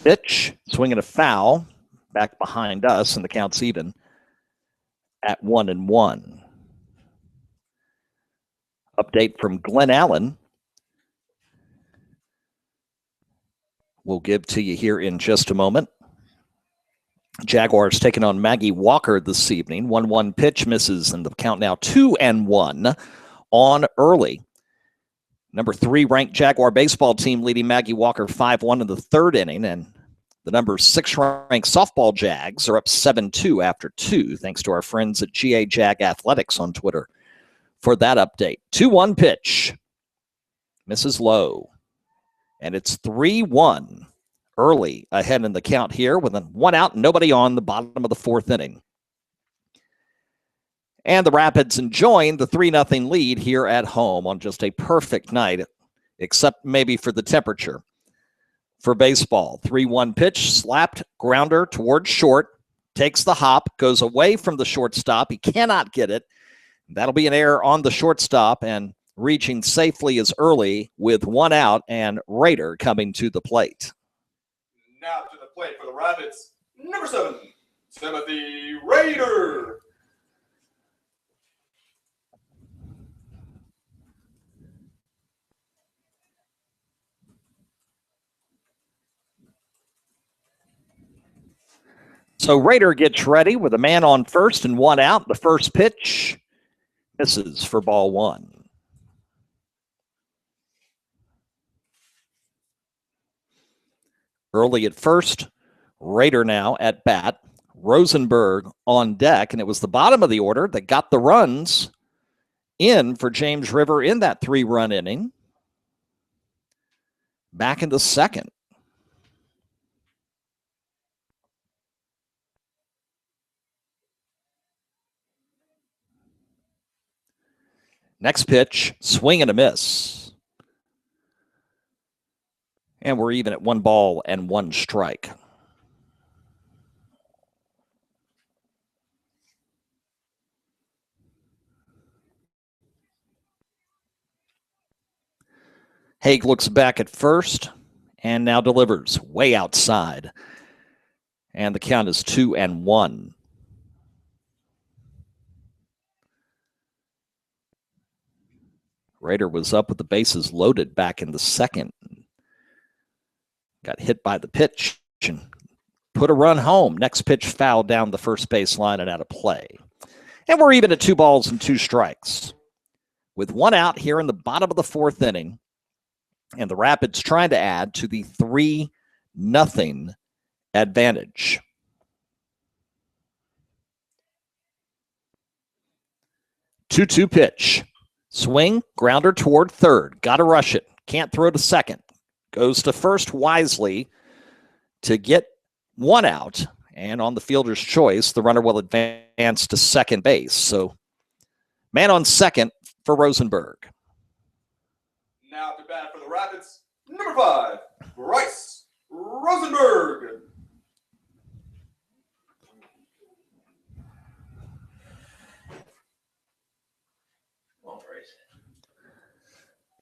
Pitch, swinging a foul back behind us, and the count's even at 1-1. Update from Glenn Allen. We'll give to you here in just a moment. Jaguars taking on Maggie Walker this evening. 1-1 pitch misses, and the count now 2-1 on Early. Number 3 ranked Jaguar baseball team leading Maggie Walker 5-1 in the third inning, and the number 6 ranked softball Jags are up 7-2 after 2, thanks to our friends at GA Jag Athletics on Twitter for that update. 2-1 pitch. Misses low. And it's 3-1. Early ahead in the count here with 1 out, nobody on the bottom of the fourth inning. And the Rapids enjoying the 3-0 lead here at home on just a perfect night, except maybe for the temperature. For baseball, 3-1 pitch, slapped, grounder towards short, takes the hop, goes away from the shortstop. He cannot get it. That'll be an error on the shortstop, and reaching safely is Early with 1 out, and Rader coming to the plate. Now to the plate for the Rapids, number 7, Timothy Rader. So Rader gets ready with a man on first and 1 out. The first pitch misses for ball 1. Early at first, Rader now at bat. Rosenberg on deck, and it was the bottom of the order that got the runs in for James River in that 3-run inning. Back in the second. Next pitch, swing and a miss. And we're even at 1 ball and 1 strike. Haig looks back at first and now delivers way outside. And the count is 2-1. Rader was up with the bases loaded back in the second. Got hit by the pitch and put a run home. Next pitch fouled down the first base line and out of play. And we're even at 2 balls and 2 strikes. With 1 out here in the bottom of the fourth inning. And the Rapids trying to add to the 3-0 advantage. Two-two pitch. Swing, grounder toward third. Got to rush it. Can't throw to second. Goes to first wisely to get 1 out. And on the fielder's choice, the runner will advance to second base. So man on second for Rosenberg. Now to bat for the Rapids, number 5, Bryce Rosenberg.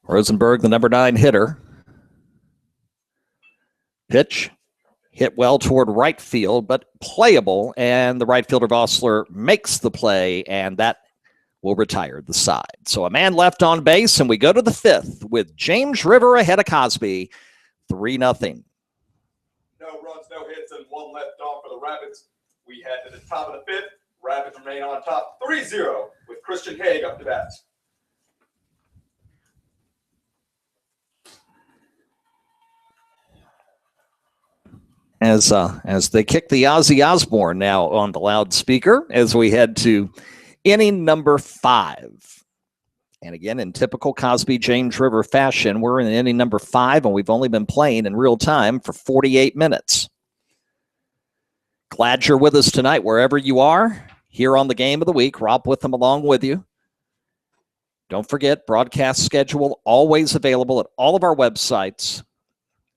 Rosenberg, the number 9 hitter. Pitch hit well toward right field, but playable, and the right fielder Vossler makes the play, and that will retire the side. So a man left on base, and we go to the 5th with James River ahead of Cosby, 3-0. No runs, no hits, and 1 left on for the Rapids. We head to the top of the 5th. Rapids remain on top 3-0 with Christian Haig up to bat. As they kick the Ozzy Osbourne now on the loudspeaker as we head to inning number 5. And again, in typical Cosby James River fashion, we're in inning number 5, and we've only been playing in real time for 48 minutes. Glad you're with us tonight, wherever you are, here on the Game of the Week. Rob with them along with you. Don't forget, broadcast schedule always available at all of our websites,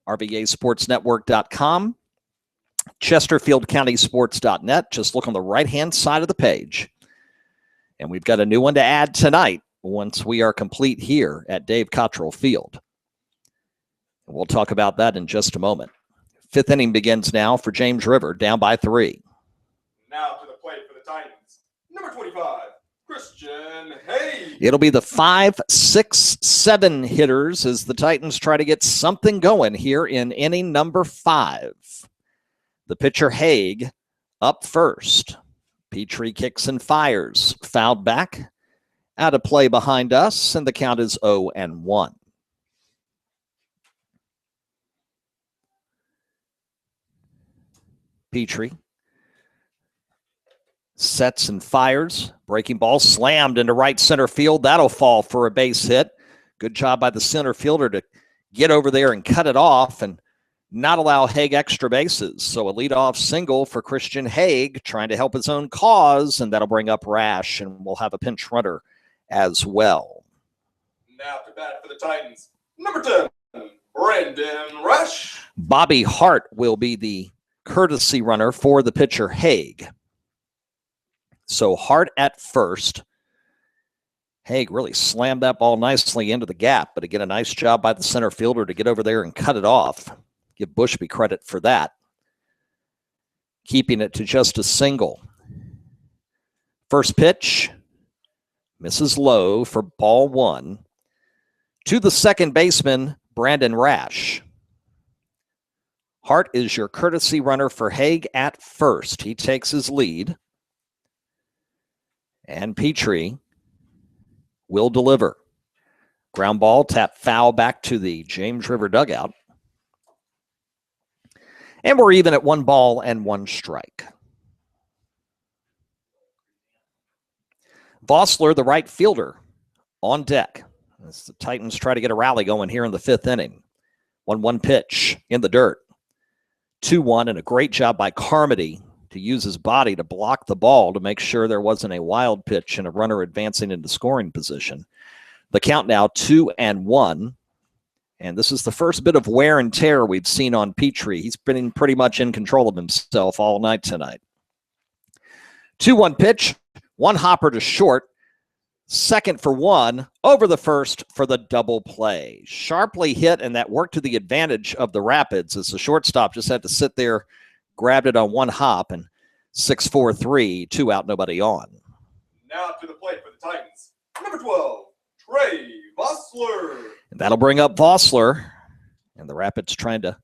RVASportsNetwork.com. ChesterfieldCountySports.net. Just look on the right-hand side of the page. And we've got a new one to add tonight once we are complete here at Dave Cottrell Field. And we'll talk about that in just a moment. 5th inning begins now for James River, down by 3. Now to the plate for the Titans, number 25, Christian Haig. It'll be the 5, 6, 7 hitters as the Titans try to get something going here in inning number 5. The pitcher, Haig, up first. Petrie kicks and fires. Fouled back. Out of play behind us, and the count is 0-1. Petrie sets and fires. Breaking ball slammed into right center field. That'll fall for a base hit. Good job by the center fielder to get over there and cut it off and not allow Haig extra bases. So a leadoff single for Christian Haig, trying to help his own cause, and that'll bring up Rash, and we'll have a pinch runner as well. Now to bat for the Titans, number 10, Brandon Rash. Bobby Hart will be the courtesy runner for the pitcher, Haig. So Hart at first. Haig really slammed that ball nicely into the gap, but again, a nice job by the center fielder to get over there and cut it off. Give Bushby credit for that. Keeping it to just a single. First pitch. Misses low for ball 1. To the second baseman, Brandon Rash. Hart is your courtesy runner for Haig at first. He takes his lead. And Petrie will deliver. Ground ball, tap foul back to the James River dugout. And we're even at 1 ball and 1 strike. Vossler, the right fielder, on deck as the Titans try to get a rally going here in the 5th inning. 1-1 pitch in the dirt. 2-1, and a great job by Carmody to use his body to block the ball to make sure there wasn't a wild pitch and a runner advancing into scoring position. The count now 2-1. And this is the first bit of wear and tear we've seen on Petrie. He's been pretty much in control of himself all night tonight. 2-1 pitch, 1 hopper to short, second for 1, over the first for the double play. Sharply hit, and that worked to the advantage of the Rapids as the shortstop just had to sit there, grabbed it on 1 hop, and 6-4-3, 2 out, nobody on. Now to the plate for the Titans, number 12, Trey Vossler. And that'll bring up Vossler, and the Rapids trying to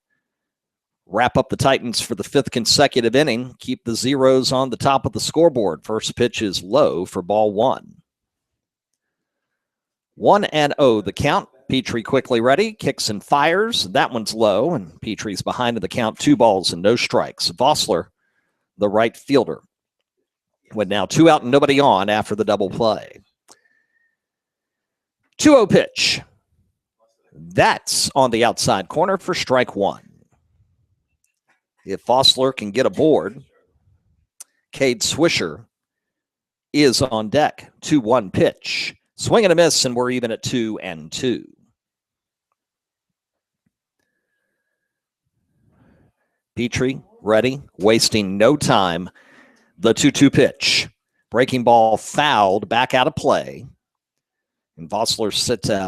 wrap up the Titans for the 5th consecutive inning, keep the zeros on the top of the scoreboard. First pitch is low for ball 1. 1-0 the count. Petrie quickly ready, kicks and fires. That one's low, and Petrie's behind in the count, 2 balls and no strikes. Vossler, the right fielder, with now 2 out and nobody on after the double play. 2-0 pitch. That's on the outside corner for strike 1. If Vossler can get aboard, Cade Swisher is on deck. 2-1 pitch. Swing and a miss, and we're even at 2-2. Petrie ready, wasting no time. The 2-2 pitch. Breaking ball fouled, back out of play. And Vossler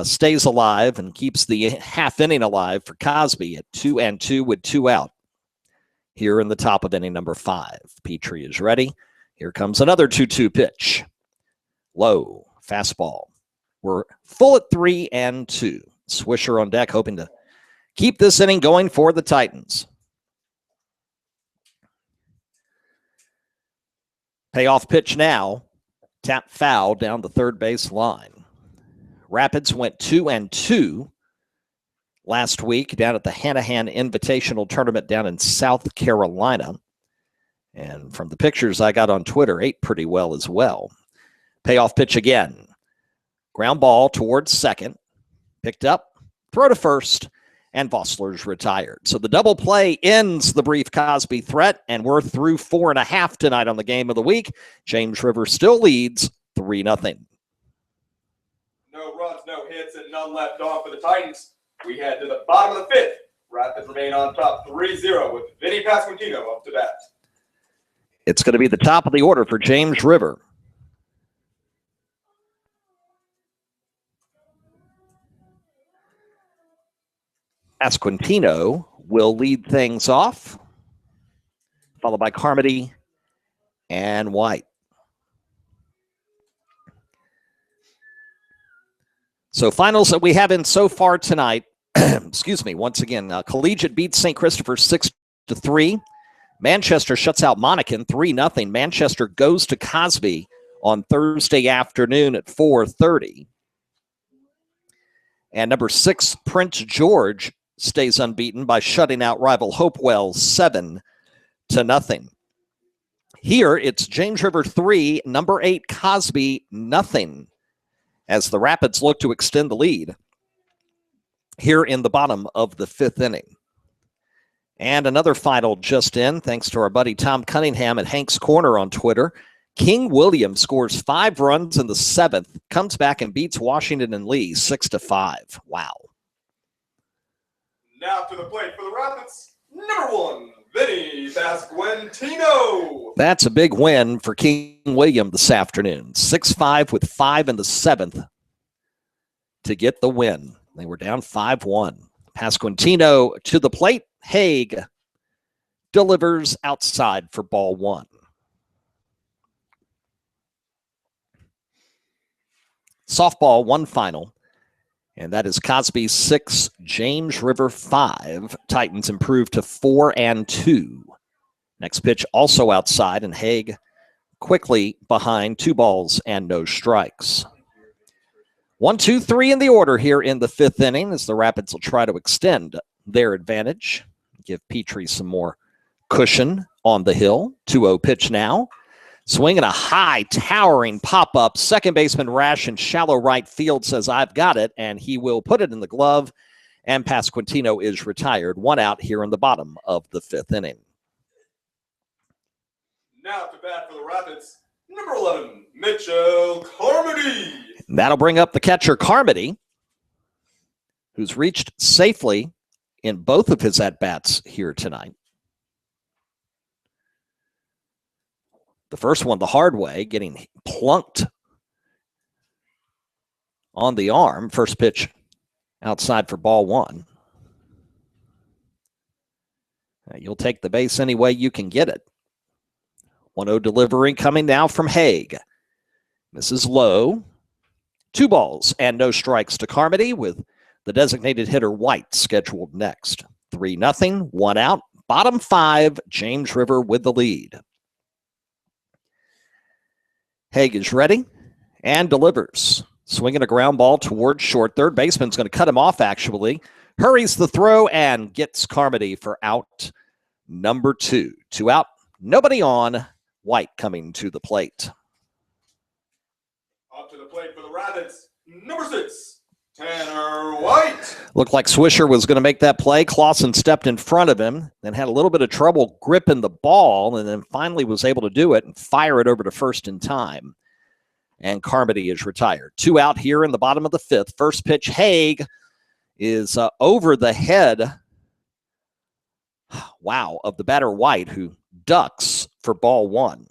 stays alive and keeps the half inning alive for Cosby at 2-2 with 2 out. Here in the top of inning number 5. Petrie is ready. Here comes another 2-2 pitch. Low, fastball. We're full at 3-2. Swisher on deck, hoping to keep this inning going for the Titans. Payoff pitch now. Tap foul down the third base line. Rapids went 2-2 last week down at the Hanahan Invitational Tournament down in South Carolina. And from the pictures I got on Twitter, ate pretty well as well. Payoff pitch again. Ground ball towards second. Picked up, throw to first, and Vossler's retired. So the double play ends the brief Cosby threat, and we're through 4.5 tonight on the game of the week. James River still leads 3-0. No runs, no hits, and none left on for the Titans. We head to the bottom of the 5th. Rapids remain on top 3-0 with Vinny Pasquantino up to bat. It's going to be the top of the order for James River. Pasquantino will lead things off, followed by Carmody and White. So finals that we have in so far tonight, excuse me, once again, Collegiate beats St. Christopher 6-3. Manchester shuts out Monacan 3-0. Manchester goes to Cosby on Thursday afternoon at 4:30. And number 6, Prince George, stays unbeaten by shutting out rival Hopewell 7-0. Here, it's James River 3, number 8, Cosby 0, as the Rapids look to extend the lead here in the bottom of the 5th inning. And another final just in, thanks to our buddy Tom Cunningham at Hank's Corner on Twitter. King William scores 5 runs in the 7th, comes back and beats Washington and Lee 6-5. Wow. Now to the plate for the Rapids, number 1, Vinny Pasquantino. That's a big win for King William this afternoon. 6-5 with 5 in the 7th to get the win. They were down 5-1. Pasquantino to the plate. Haig delivers outside for ball 1. Softball, 1 final. And that is Cosby 6, James River 5. Titans improve to 4-2. Next pitch also outside, and Haig quickly behind 2 balls and no strikes. 1, 2, 3 in the order here in the 5th inning as the Rapids will try to extend their advantage. Give Petrie some more cushion on the hill. 2-0 pitch now. Swinging a high, towering pop-up. Second baseman Rash in shallow right field says, I've got it, and he will put it in the glove, and Pasquantino is retired. 1 out here in the bottom of the 5th inning. Now to bat for the Rapids, number 11, Mitchell Carmody. That'll bring up the catcher Carmody, who's reached safely in both of his at-bats here tonight. The first one the hard way, getting plunked on the arm. First pitch outside for ball 1. You'll take the base any way you can get it. 1-0 delivery coming now from Haig. This is low. 2 balls and no strikes to Carmody with the designated hitter White scheduled next. 3-0, 1 out. Bottom 5, James River with the lead. Haig is ready and delivers. Swinging a ground ball towards short. Third baseman's going to cut him off, actually. Hurries the throw and gets Carmody for out number 2. 2 out, nobody on. White coming to the plate. Up to the plate for the Rapids, number 6, Tanner White. Looked like Swisher was going to make that play. Clausen stepped in front of him, then had a little bit of trouble gripping the ball, and then finally was able to do it and fire it over to first in time. And Carmody is retired. 2 out here in the bottom of the 5th. First pitch, Haig is over the head, of the batter White, who ducks for ball 1.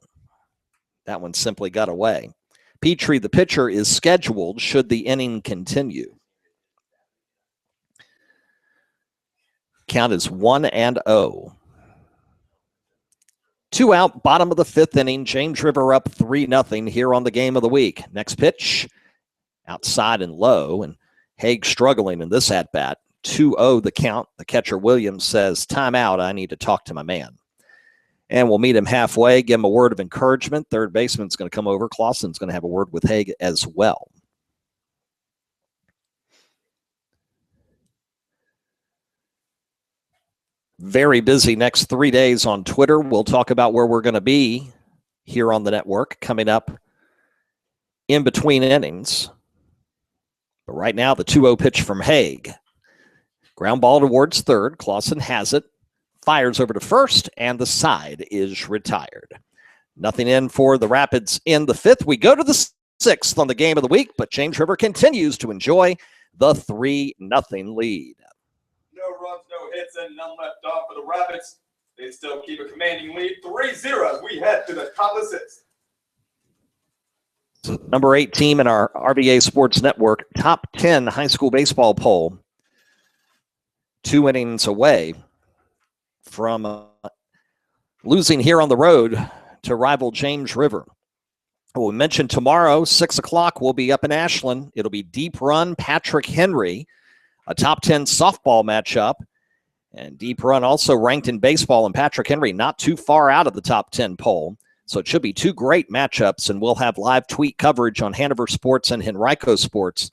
That one simply got away. Petrie, the pitcher, is scheduled should the inning continue. Count is 1-0. 2 out, bottom of the 5th inning. James River up 3-0 here on the game of the week. Next pitch, outside and low, and Haig struggling in this at-bat. 2-0 the count. The catcher Williams says, timeout, I need to talk to my man. And we'll meet him halfway, give him a word of encouragement. Third baseman's going to come over. Clausen's going to have a word with Haig as well. Very busy next 3 days on Twitter. We'll talk about where we're going to be here on the network coming up in between innings. But right now, the 2-0 pitch from Haig. Ground ball towards third. Clausen has it. Fires over to first, and the side is retired. Nothing in for the Rapids in the 5th. We go to the 6th on the game of the week, but James River continues to enjoy the 3-0 lead. No runs, no hits, and none left off for the Rapids. They still keep a commanding lead, 3-0 as we head to the top of the 6th. Number 8 team in our RVA Sports Network top 10 high school baseball poll. 2 innings away from losing here on the road to rival James River. We mentioned tomorrow, 6 o'clock, we'll be up in Ashland. It'll be Deep Run, Patrick Henry, a top 10 softball matchup. And Deep Run also ranked in baseball, and Patrick Henry not too far out of the top 10 poll. So it should be 2 great matchups, and we'll have live tweet coverage on Hanover Sports and Henrico Sports.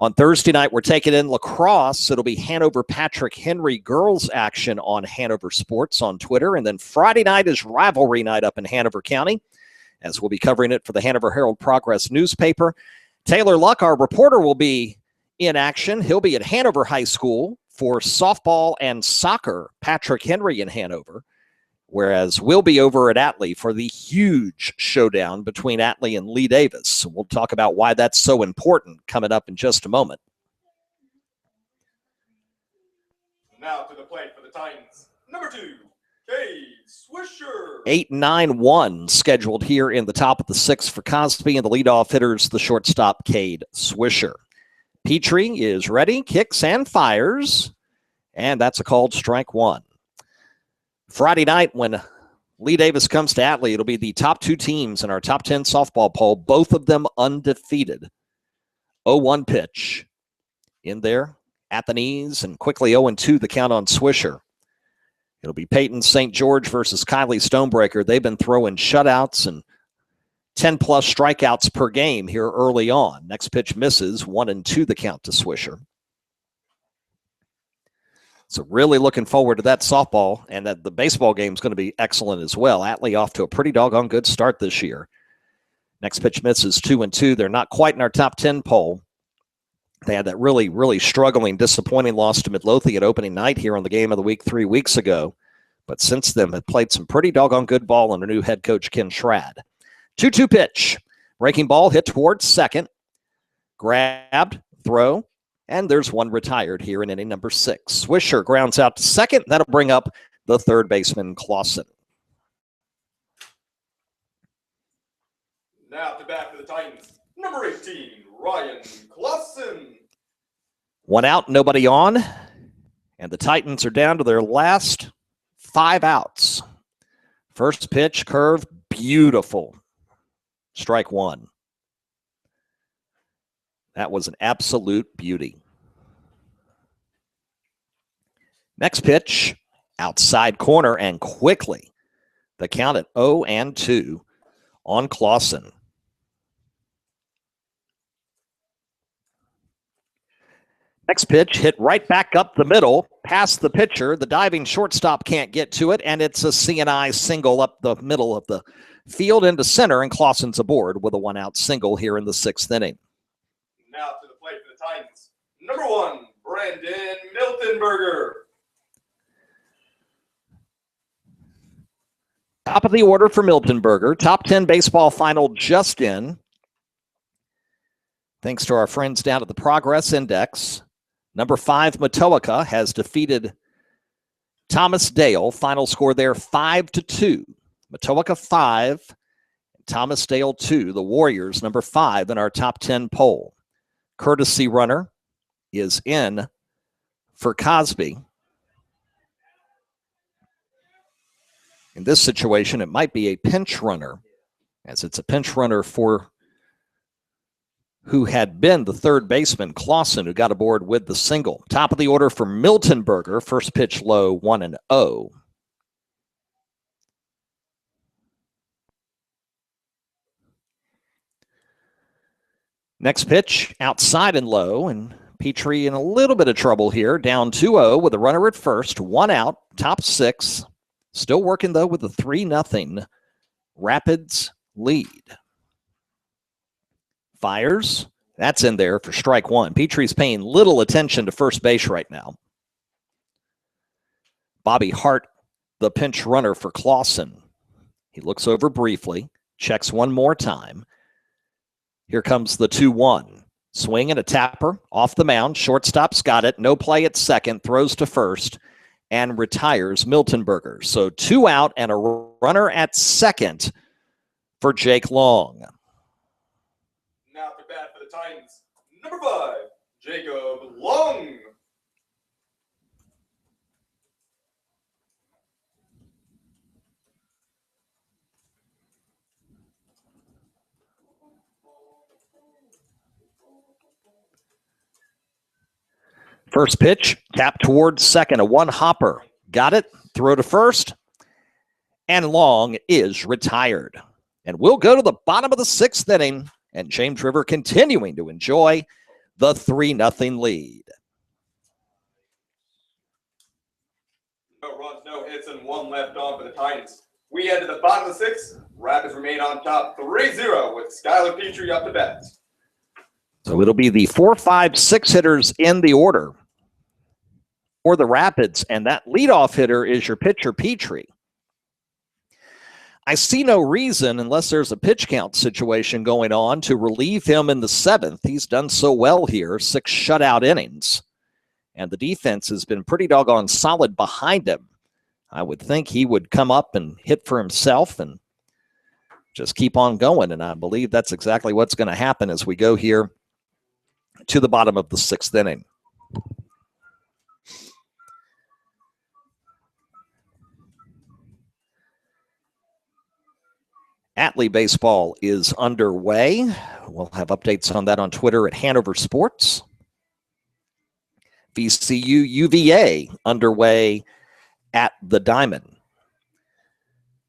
On Thursday night, we're taking in lacrosse. It'll be Hanover Patrick Henry girls action on Hanover Sports on Twitter. And then Friday night is rivalry night up in Hanover County, as we'll be covering it for the Hanover Herald Progress newspaper. Taylor Luck, our reporter, will be in action. He'll be at Hanover High School for softball and soccer, Patrick Henry in Hanover, whereas we'll be over at Atlee for the huge showdown between Atlee and Lee Davis. We'll talk about why that's so important coming up in just a moment. Now to the plate for the Titans, number 2, Cade Swisher. 8-9-1 scheduled here in the top of the 6th for Cosby, and the leadoff hitters, the shortstop, Cade Swisher. Petrie is ready, kicks and fires, and that's a called strike 1. Friday night, when Lee Davis comes to Atlee, it'll be the top 2 teams in our top 10 softball poll, both of them undefeated. 0-1 pitch in there at the knees, and quickly 0-2 the count on Swisher. It'll be Peyton St. George versus Kylie Stonebreaker. They've been throwing shutouts and 10-plus strikeouts per game here early on. Next pitch misses, 1-2 the count to Swisher. So really looking forward to that softball, and that the baseball game is going to be excellent as well. Atlee off to a pretty doggone good start this year. Next pitch misses, 2-2. They're not quite in our top 10 poll. They had that really, really struggling, disappointing loss to Midlothian at opening night here on the game of the week 3 weeks ago. But since then, have played some pretty doggone good ball under new head coach Ken Schrad. 2-2 pitch. Breaking ball hit towards second. Grabbed, throw. And there's one retired here in inning number 6. Swisher grounds out to second. That'll bring up the third baseman, Clausen. Now to bat for the Titans, number 18, Ryan Clausen. 1 out, nobody on. And the Titans are down to their last 5 outs. First pitch, curve, beautiful. Strike 1. That was an absolute beauty. Next pitch, outside corner, and quickly the count at 0-2 on Clausen. Next pitch hit right back up the middle, past the pitcher. The diving shortstop can't get to it, and it's a C&I single up the middle of the field into center, and Clausen's aboard with a 1-out single here in the 6th inning. Now to the plate for the Titans, Number 1, Brandon Miltenberger. Top of the order for Miltenberger. Top 10 baseball final just in. Thanks to our friends down at the Progress Index. Number 5, Matoaka, has defeated Thomas Dale. Final score there, 5-2. Matoaka 5, Thomas Dale 2. The Warriors, number 5 in our top 10 poll. Courtesy runner is in for Cosby. In this situation, it might be a pinch runner, as it's a pinch runner for who had been the third baseman, Clausen, who got aboard with the single. Top of the order for Miltenberger. First pitch low, 1-0. Next pitch, outside and low, and Petrie in a little bit of trouble here. Down 2-0 with a runner at first, 1 out, top 6. Still working, though, with a 3-0 Rapids lead. Fires. That's in there for strike 1. Petrie's paying little attention to first base right now. Bobby Hart, the pinch runner for Clausen. He looks over briefly, checks one more time. Here comes the 2-1. Swing and a tapper off the mound. Shortstop's got it. No play at second. Throws to first and retires Miltenberger. So 2 out and a runner at second for Jake Long. Now for bat for the Titans, number 5, Jacob Long. First pitch, tap towards second, a 1-hopper. Got it, throw to first, and Long is retired. And we'll go to the bottom of the 6th inning, and James River continuing to enjoy the 3-0 lead. No runs, no hits, and 1 left on for the Titans. We head to the bottom of the 6th. Rapids remain on top 3-0 with Skylar Petrie up to bat. So it'll be the 4, 5, 6 hitters in the order for the Rapids, and that leadoff hitter is your pitcher, Petrie. I see no reason, unless there's a pitch count situation going on, to relieve him in the 7th. He's done so well here, 6 shutout innings, and the defense has been pretty doggone solid behind him. I would think he would come up and hit for himself and just keep on going, and I believe that's exactly what's going to happen as we go here to the bottom of the 6th inning. Atlee baseball is underway. We'll have updates on that on Twitter at Hanover Sports. VCU UVA underway at the Diamond.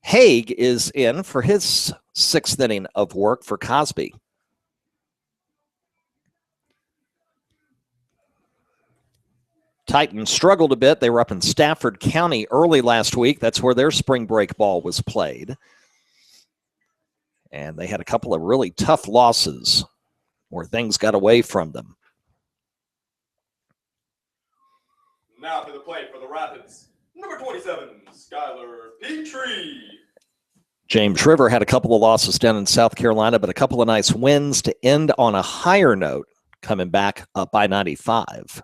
Haig is in for his 6th inning of work for Cosby. Titans struggled a bit. They were up in Stafford County early last week. That's where their spring break ball was played. And they had a couple of really tough losses where things got away from them. Now to the plate for the Rapids, number 27, Skylar Petrie. James River had a couple of losses down in South Carolina, but a couple of nice wins to end on a higher note, coming back up by 95.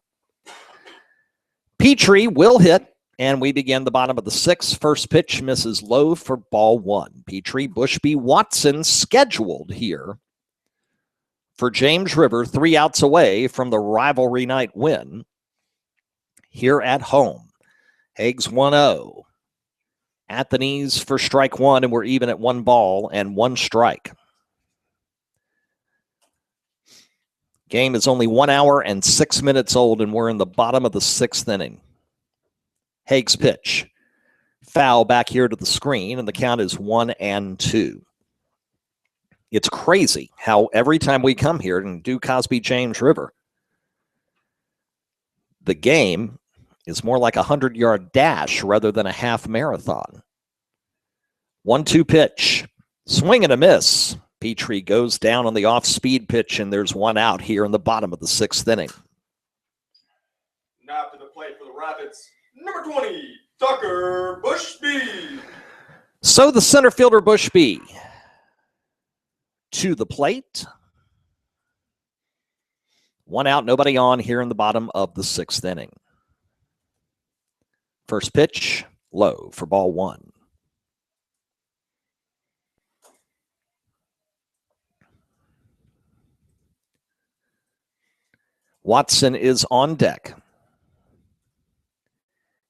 Petrie will hit, and we begin the bottom of the 6th. First pitch misses low for ball 1. Petrie, Bushby, Watson scheduled here for James River, 3 outs away from the rivalry night win here at home. Haig's 1-0. At the knees for strike 1, and we're even at 1 ball and 1 strike. Game is only 1 hour and 6 minutes old, and we're in the bottom of the 6th inning. Haig's pitch. Foul back here to the screen, and the count is 1-2. It's crazy how every time we come here and do Cosby James River, the game is more like a 100-yard dash rather than a half marathon. 1-2 pitch. Swing and a miss. Petrie goes down on the off-speed pitch, and there's 1 out here in the bottom of the 6th inning. Rapids, number 20, Tucker Bushby. So the center fielder Bushby to the plate. 1 out, nobody on here in the bottom of the 6th inning. First pitch, low for ball 1. Watson is on deck.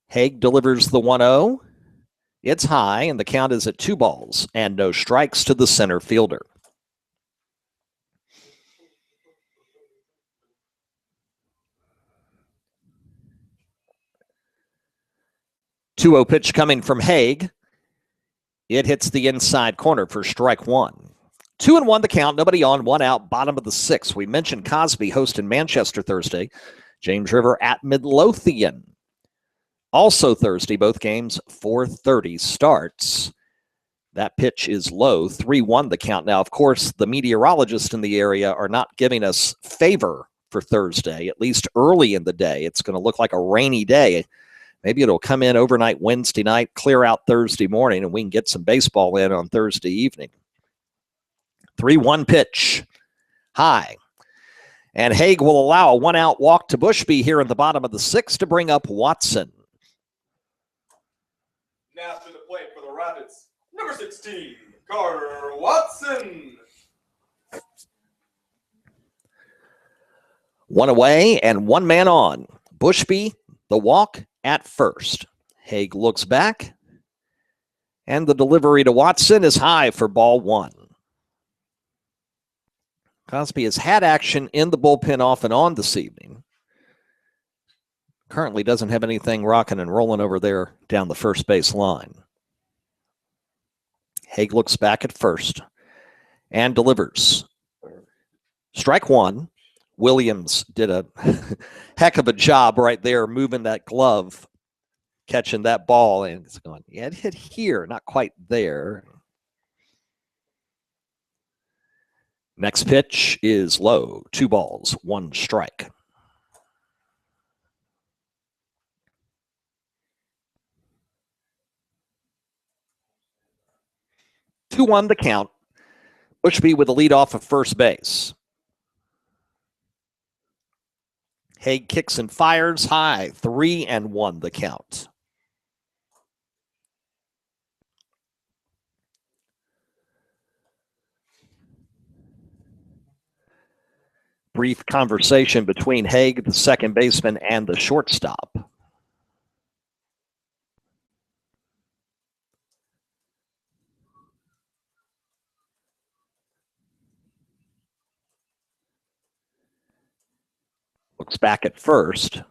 Haig delivers the 1-0. It's high, and the count is at 2 balls and no strikes to the center fielder. Two-oh pitch coming from Haig. It hits the inside corner for strike 1. 2-1 the count, nobody on, 1 out, bottom of the 6th. We mentioned Cosby hosting Manchester Thursday. James River at Midlothian. Also Thursday, both games 4:30 starts. That pitch is low, 3-1 the count. Now, of course, the meteorologists in the area are not giving us favor for Thursday, at least early in the day. It's going to look like a rainy day. Maybe it'll come in overnight Wednesday night, clear out Thursday morning, and we can get some baseball in on Thursday evening. 3-1 pitch, high. And Haig will allow a 1-out walk to Bushby here in the bottom of the 6th to bring up Watson. Now to the plate for the Rapids, number 16, Carter Watson. 1 away and 1 man on. Bushby, the walk at first. Haig looks back, and the delivery to Watson is high for ball 1. Cosby has had action in the bullpen off and on this evening. Currently doesn't have anything rocking and rolling over there down the first base line. Haig looks back at first and delivers. Strike 1. Williams did a heck of a job right there moving that glove, catching that ball, and it's going, yeah, it hit here, not quite there. Next pitch is low, 2 balls, 1 strike. Two-one the count. Bushby with the lead off of first base. Haig kicks and fires high, 3-1 the count. Brief conversation between Haig, the second baseman, and the shortstop. Looks back at first.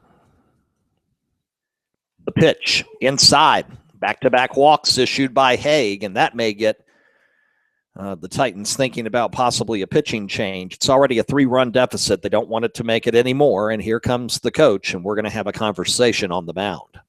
The pitch inside. Back-to-back walks issued by Haig, and that may get the Titans thinking about possibly a pitching change. It's already a 3-run deficit. They don't want it to make it anymore, and here comes the coach, and we're going to have a conversation on the mound.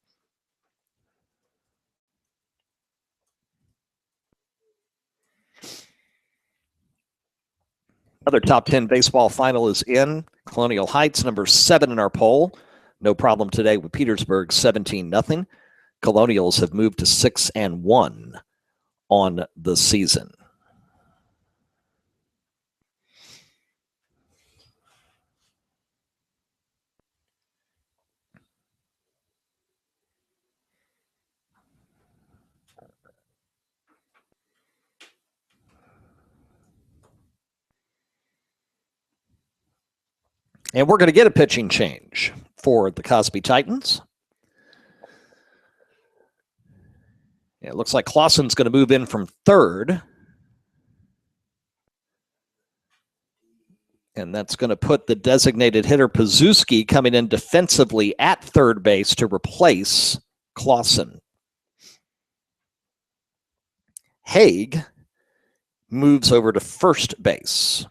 Another top 10 baseball final is in. Colonial Heights, number 7 in our poll. No problem today with Petersburg, 17-0. Colonials have moved to 6-1 on the season. And we're going to get a pitching change for the Cosby Titans. It looks like Clausen's going to move in from third. And that's going to put the designated hitter Pazuski coming in defensively at third base to replace Clausen. Haig moves over to first base.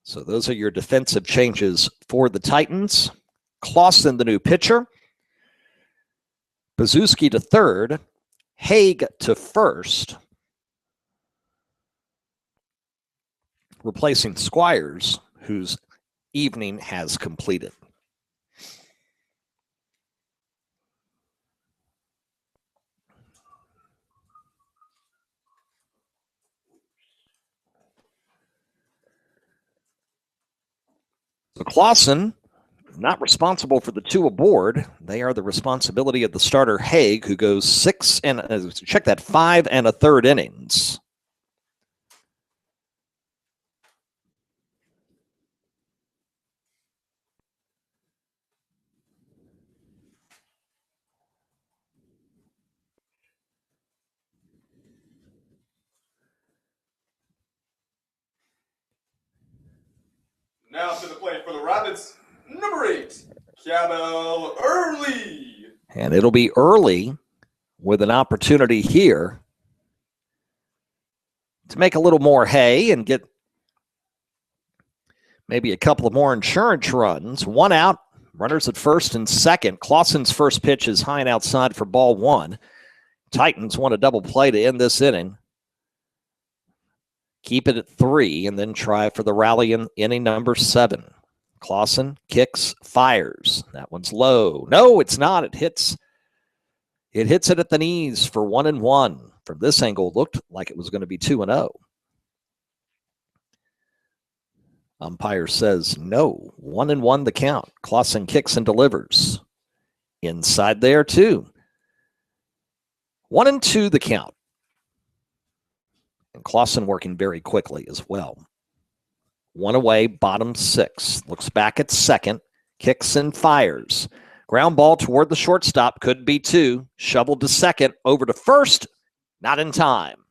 So those are your defensive changes for the Titans. Clausen, the new pitcher. Pazuski to third. Haig to first. Replacing Squires, whose evening has completed. So Clausen, not responsible for the 2 aboard. They are the responsibility of the starter Haig, who goes 5 1/3 innings. Now to the plate for the Rapids, number 8, Cabell Early. And it'll be Early with an opportunity here to make a little more hay and get maybe a couple of more insurance runs. 1 out, runners at first and second. Clausen's first pitch is high and outside for ball 1. Titans want a double play to end this inning. Keep it at 3 and then try for the rally in inning number 7. Clausen kicks, fires. That one's low. No, it's not. It hits it at the knees for 1-1. From this angle, it looked like it was going to be 2-0. Umpire says no. 1-1 the count. Clausen kicks and delivers. Inside there, too. 1-2 the count. And Clausen working very quickly as well. 1 away, bottom 6. Looks back at second. Kicks and fires. Ground ball toward the shortstop. Could be 2. Shoveled to second. Over to first. Not in time.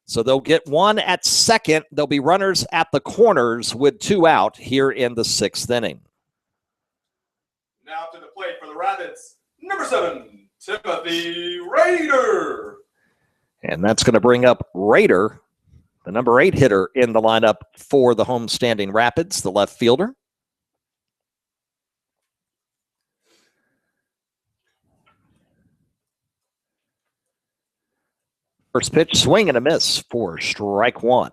So they'll get 1 at second. There'll be runners at the corners with 2 out here in the 6th inning. Now to the plate for the Rapids, number 7, Timothy Rader. And that's going to bring up Rader, the number 8 hitter in the lineup for the homestanding Rapids, the left fielder. First pitch, swing and a miss for strike 1.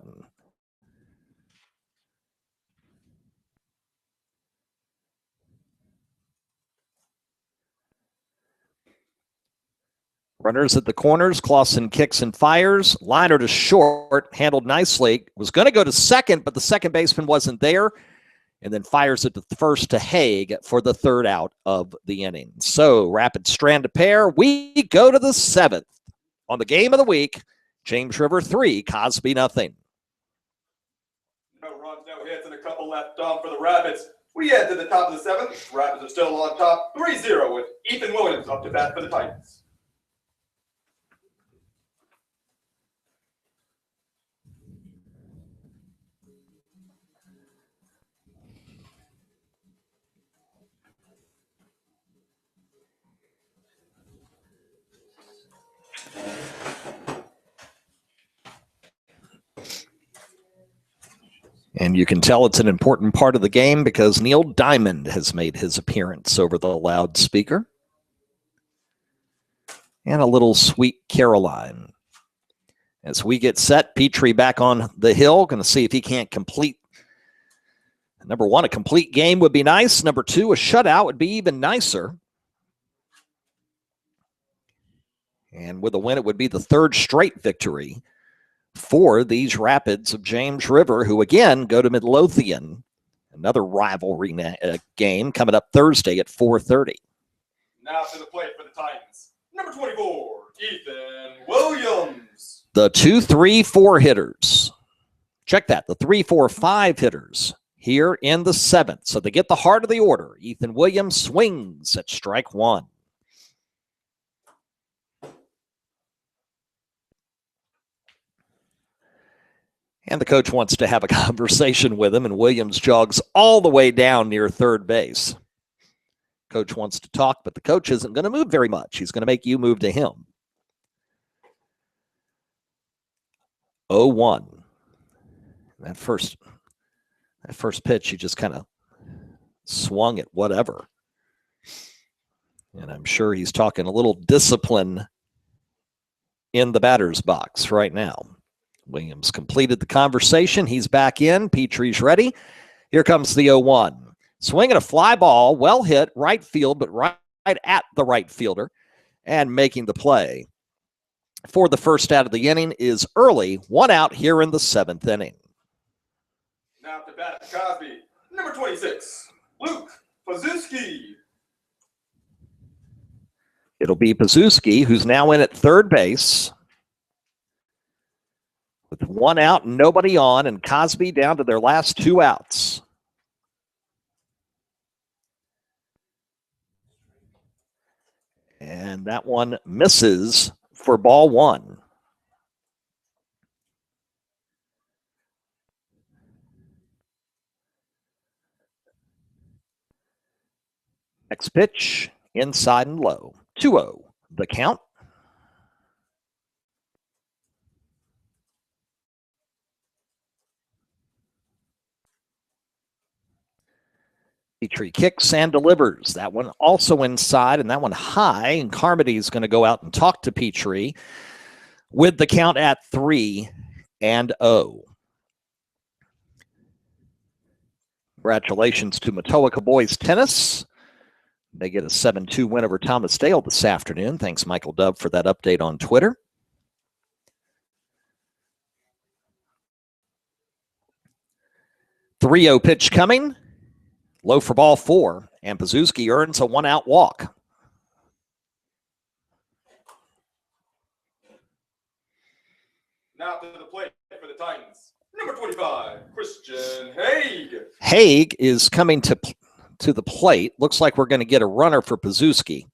Runners at the corners. Clausen kicks and fires. Liner to short. Handled nicely. Was going to go to second, but the second baseman wasn't there. And then fires it to first to Haig for the 3rd out of the inning. So Rapids strand a pair. We go to the 7th. On the game of the week, James River 3, Cosby nothing. No runs, no hits, and a couple left on for the Rapids. We head to the top of the 7th. Rapids are still on top 3-0 with Ethan Williams up to bat for the Titans. And you can tell it's an important part of the game because Neil Diamond has made his appearance over the loudspeaker. And a little Sweet Caroline. As we get set, Petrie back on the hill. Going to see if he can't complete. Number 1, a complete game would be nice. Number 2, a shutout would be even nicer. And with a win, it would be the 3rd straight victory for these Rapids of James River, who again go to Midlothian. Another rivalry game coming up Thursday at 4:30. Now to the plate for the Titans, number 24, Ethan Williams. The 2, 3, 4 hitters. Check that. The 3, 4, 5 hitters here in the 7th. So they get the heart of the order. Ethan Williams swings at strike 1. And the coach wants to have a conversation with him, and Williams jogs all the way down near third base. Coach wants to talk, but the coach isn't going to move very much. He's going to make you move to him. 0-1. That first pitch, he just kind of swung at whatever. And I'm sure he's talking a little discipline in the batter's box right now. Williams completed the conversation. He's back in. Petrie's ready. Here comes the 0-1. Swinging a fly ball, well hit, right field, but right at the right fielder. And making the play for the first out of the inning is Early. 1 out here in the 7th inning. Now to bat Cosby, Number 26, Luke Pazuski. It'll be Pazuski, who's now in at third base. With one out, nobody on, and Cosby down to their last two outs. And that one misses for ball one. Next pitch, inside and low. 2-0, the count. Petrie kicks and delivers. That one also inside, and that one high. And Carmody's going to go out and talk to Petrie with the count at 3-0. Congratulations to Matoaka boys tennis. They get a 7-2 win over Thomas Dale this afternoon. Thanks, Michael Dove, for that update on Twitter. .30 pitch coming. Low for ball 4, and Pazuski earns a one-out walk. Now to the plate for the Titans. Number 25, Christian Haig. Haig is coming to the plate. Looks like we're going to get a runner for Pazuski.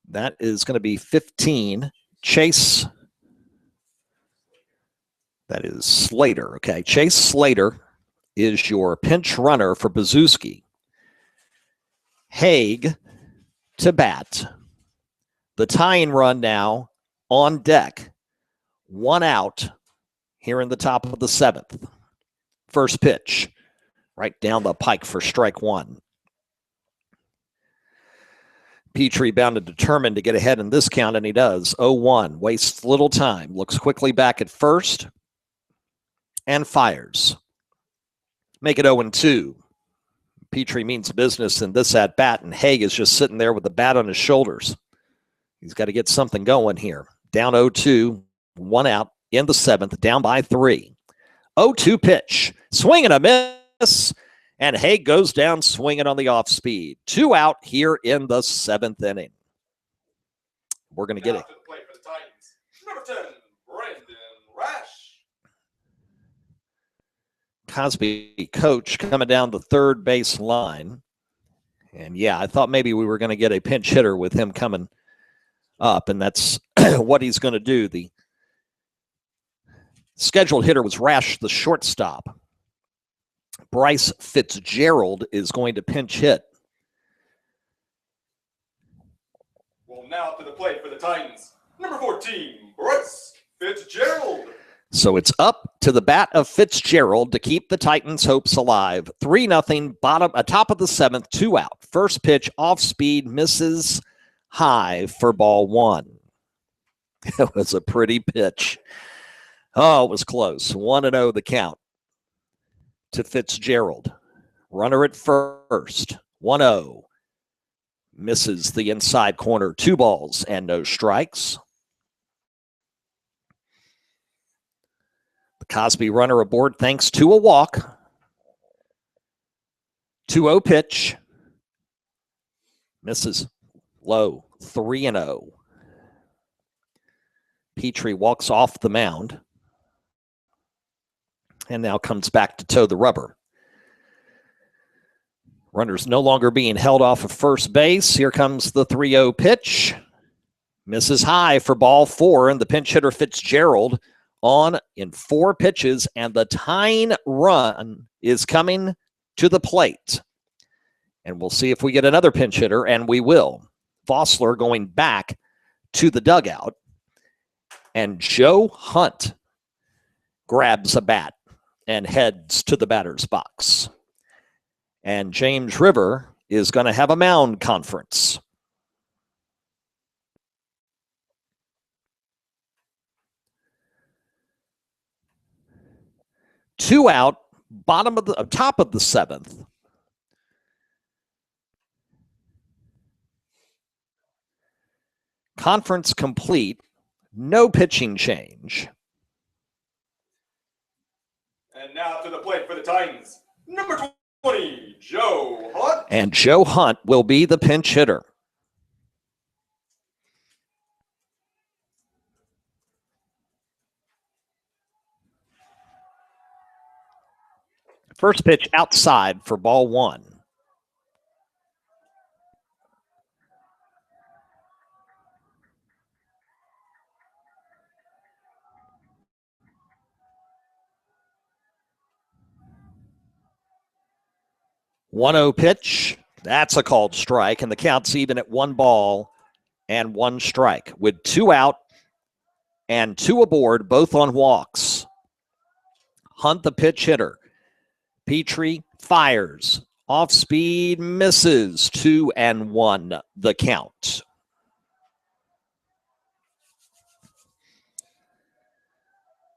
That is going to be 15, Chase. That is Slater. Okay, Chase Slater is your pinch runner for Pazuski. Haig to bat. The tying run now on deck. One out here in the top of the 7th. First pitch, right down the pike for strike one. Petrie bound and determined to get ahead in this count, and he does. 0-1, wastes little time, looks quickly back at first, and fires. Make it 0-2. Petrie means business in this at-bat, and Haig is just sitting there with the bat on his shoulders. He's got to get something going here. Down 0-2, one out in the 7th, down by 3. 0-2 pitch, swing and a miss, and Haig goes down swinging on the off speed. 2 out here in the 7th inning. We're going to get it. Number 10, Brandon Rash. Cosby coach coming down the third base line. And yeah, I thought maybe we were going to get a pinch hitter with him coming up, and that's what he's going to do. The scheduled hitter was Rash, the shortstop. Bryce Fitzgerald is going to pinch hit. Well, now to the plate for the Titans. Number 14, Bryce Fitzgerald. So it's up to the bat of Fitzgerald to keep the Titans' hopes alive. 3-0, top of the 7th, 2 out. First pitch, off speed, misses high for ball 1. It was a pretty pitch. Oh, it was close. 1-0 the count to Fitzgerald. Runner at first. 1-0. Misses the inside corner. 2 balls and no strikes. The Cosby runner aboard thanks to a walk. 2-0 pitch. Misses low. 3-0. Petrie walks off the mound and now comes back to toe the rubber. Runner's no longer being held off of first base. Here comes the 3-0 pitch. Misses high for ball 4, and the pinch hitter Fitzgerald on in 4 pitches, and the tying run is coming to the plate. And we'll see if we get another pinch hitter, and we will. Vossler going back to the dugout, and Joe Hunt grabs a bat and heads to the batter's box. And James River is going to have a mound conference. Two out, top of the 7th. Conference complete. No pitching change. And now to the plate for the Titans. number 20, Joe Hunt. And Joe Hunt will be the pinch hitter. First pitch outside for ball one. One-oh pitch. That's a called strike, and the count's even at 1 ball and 1 strike with 2 out and 2 aboard, both on walks. Hunt the pitch hitter. Petrie fires. Off speed, misses. 2-1 the count.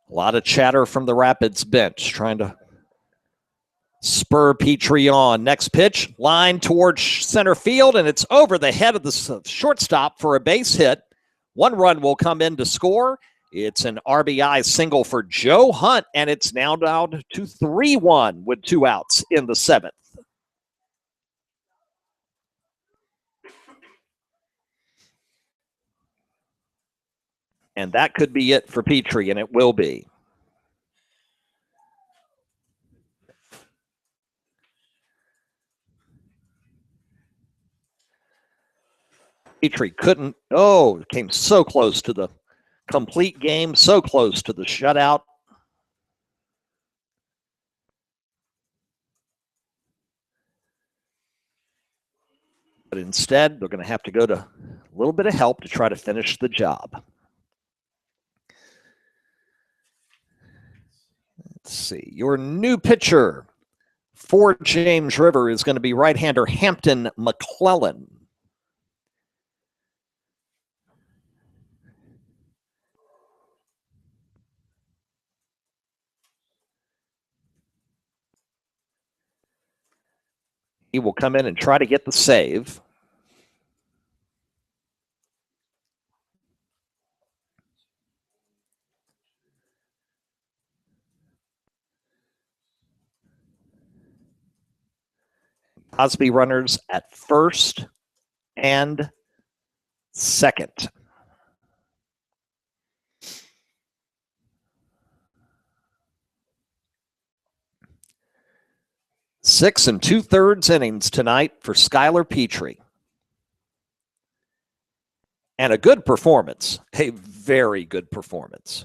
A lot of chatter from the Rapids bench trying to spur Petrie on. Next pitch, line towards center field, and it's over the head of the shortstop for a base hit. 1 run will come in to score. It's an RBI single for Joe Hunt, and it's now down to 3-1 with 2 outs in the 7th. And that could be it for Petrie, and it will be. Petrie couldn't, came so close to the complete game, so close to the shutout. But instead, they're going to have to go to a little bit of help to try to finish the job. Let's see. Your new pitcher for James River is going to be right-hander Hampton McClellan. He will come in and try to get the save. Cosby runners at first and second. Six and 2/3 innings tonight for Skylar Petrie. And a good performance, a very good performance.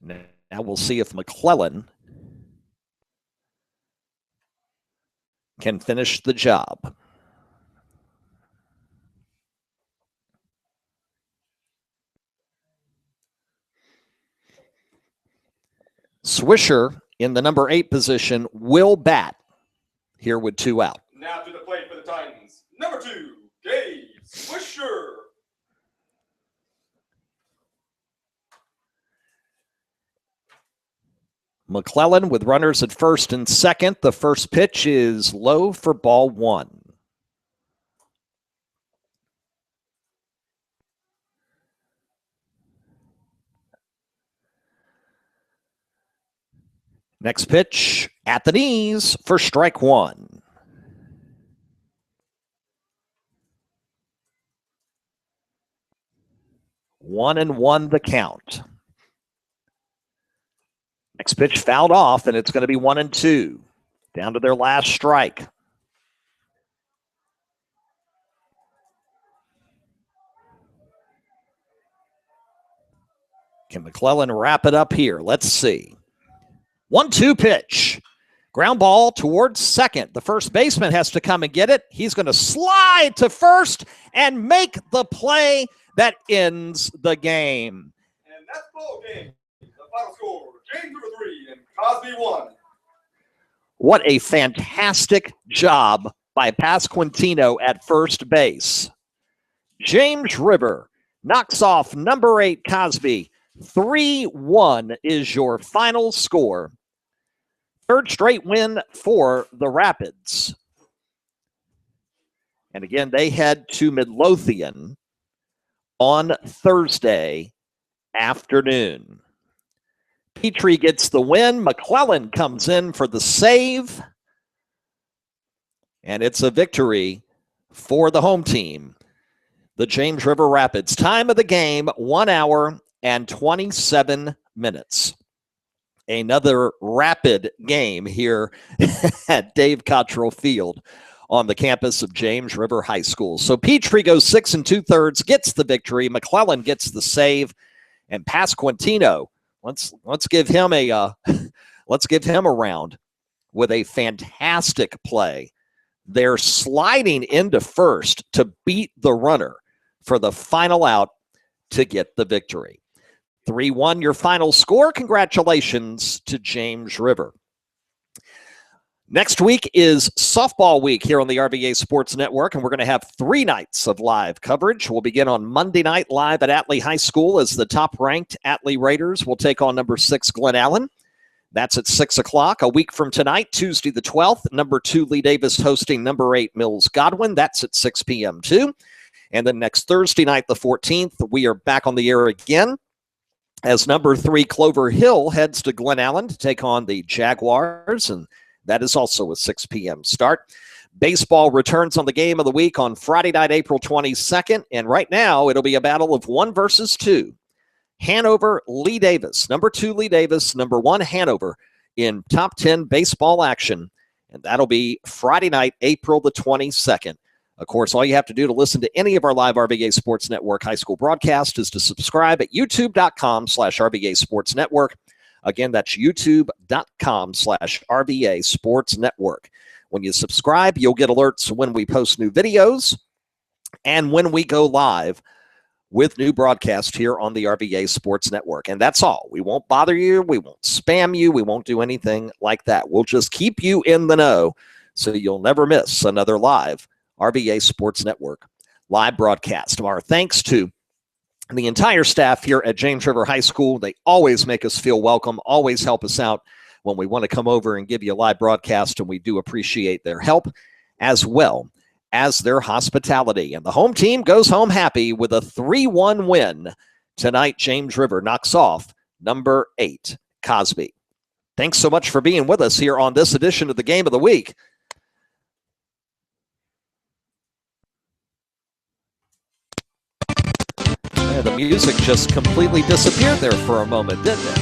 Now we'll see if McClellan can finish the job. Swisher in the number 8 position will bat here with 2 out. Now to the plate for the Titans, number 2, Gabe Swisher. McClellan with runners at first and second. The first pitch is low for ball 1. Next pitch at the knees for strike 1. One and one the count. Next pitch fouled off, and it's going to be 1-2. Down to their last strike. Can McClellan wrap it up here? Let's see. 1-2 pitch. Ground ball towards second. The first baseman has to come and get it. He's going to slide to first and make the play that ends the game. And that's ball game. The final score, James River 3 and Cosby 1. What a fantastic job by Pasquantino at first base. James River knocks off number 8 Cosby. 3-1 is your final score. Third straight win for the Rapids. And again, they head to Midlothian on Thursday afternoon. Petrie gets the win. McClellan comes in for the save. And it's a victory for the home team, the James River Rapids. Time of the game, 1 hour and 27 minutes. Another rapid game here at Dave Cottrell Field on the campus of James River High School. So Petrie goes 6 2/3, gets the victory. McClellan gets the save, and Pasquantino. Let's give him a round with a fantastic play. They're sliding into first to beat the runner for the final out to get the victory. 3-1 your final score. Congratulations to James River. Next week is softball week here on the RVA Sports Network, and we're going to have 3 nights of live coverage. We'll begin on Monday night live at Atlee High School as the top-ranked Atlee Raiders will take on number 6 Glen Allen. That's at 6 o'clock. A week from tonight, Tuesday the 12th, number 2 Lee Davis hosting number 8 Mills Godwin. That's at 6 p.m. too. And then next Thursday night, the 14th, we are back on the air again as number 3 Clover Hill heads to Glen Allen to take on the Jaguars, and that is also a 6 p.m. start. Baseball returns on the game of the week on Friday night, April 22nd, and right now it'll be a battle of 1 versus 2. Hanover, Lee Davis, number 2 Lee Davis, number 1 Hanover in top 10 baseball action, and that'll be Friday night, April the 22nd. Of course, all you have to do to listen to any of our live RVA Sports Network high school broadcasts is to subscribe at youtube.com/RVA Sports Network. Again, that's youtube.com/RVA Sports Network. When you subscribe, you'll get alerts when we post new videos and when we go live with new broadcasts here on the RVA Sports Network. And that's all. We won't bother you. We won't spam you. We won't do anything like that. We'll just keep you in the know so you'll never miss another live RVA Sports Network live broadcast. Our thanks to the entire staff here at James River High School. They always make us feel welcome, always help us out when we want to come over and give you a live broadcast, and we do appreciate their help as well as their hospitality. And the home team goes home happy with a 3-1 win. Tonight, James River knocks off number 8, Cosby. Thanks so much for being with us here on this edition of the Game of the Week. The music just completely disappeared there for a moment, didn't it?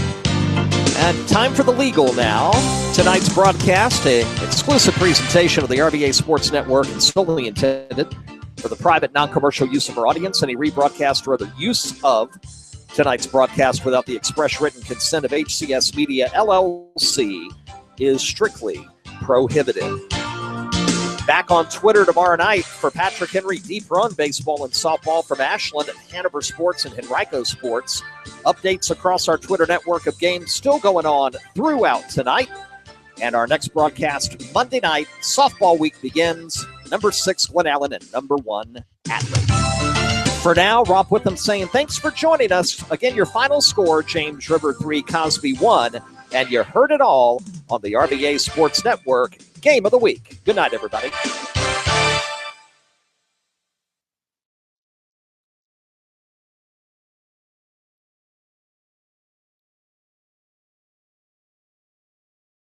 And time for the legal now. Tonight's broadcast, an exclusive presentation of the RVA Sports Network and solely intended for the private, non-commercial use of our audience. Any rebroadcast or other use of tonight's broadcast without the express written consent of HCS Media, LLC is strictly prohibited. Back on Twitter tomorrow night for Patrick Henry Deep Run Baseball and Softball from Ashland at Hanover Sports and Henrico Sports. Updates across our Twitter network of games still going on throughout tonight. And our next broadcast Monday night, softball week begins. Number 6 Glen Allen and number 1 Atlee. For now, Rob Witham saying thanks for joining us. Again, your final score, James River 3, Cosby 1. And you heard it all on the RVA Sports Network Game of the Week. Good night, everybody.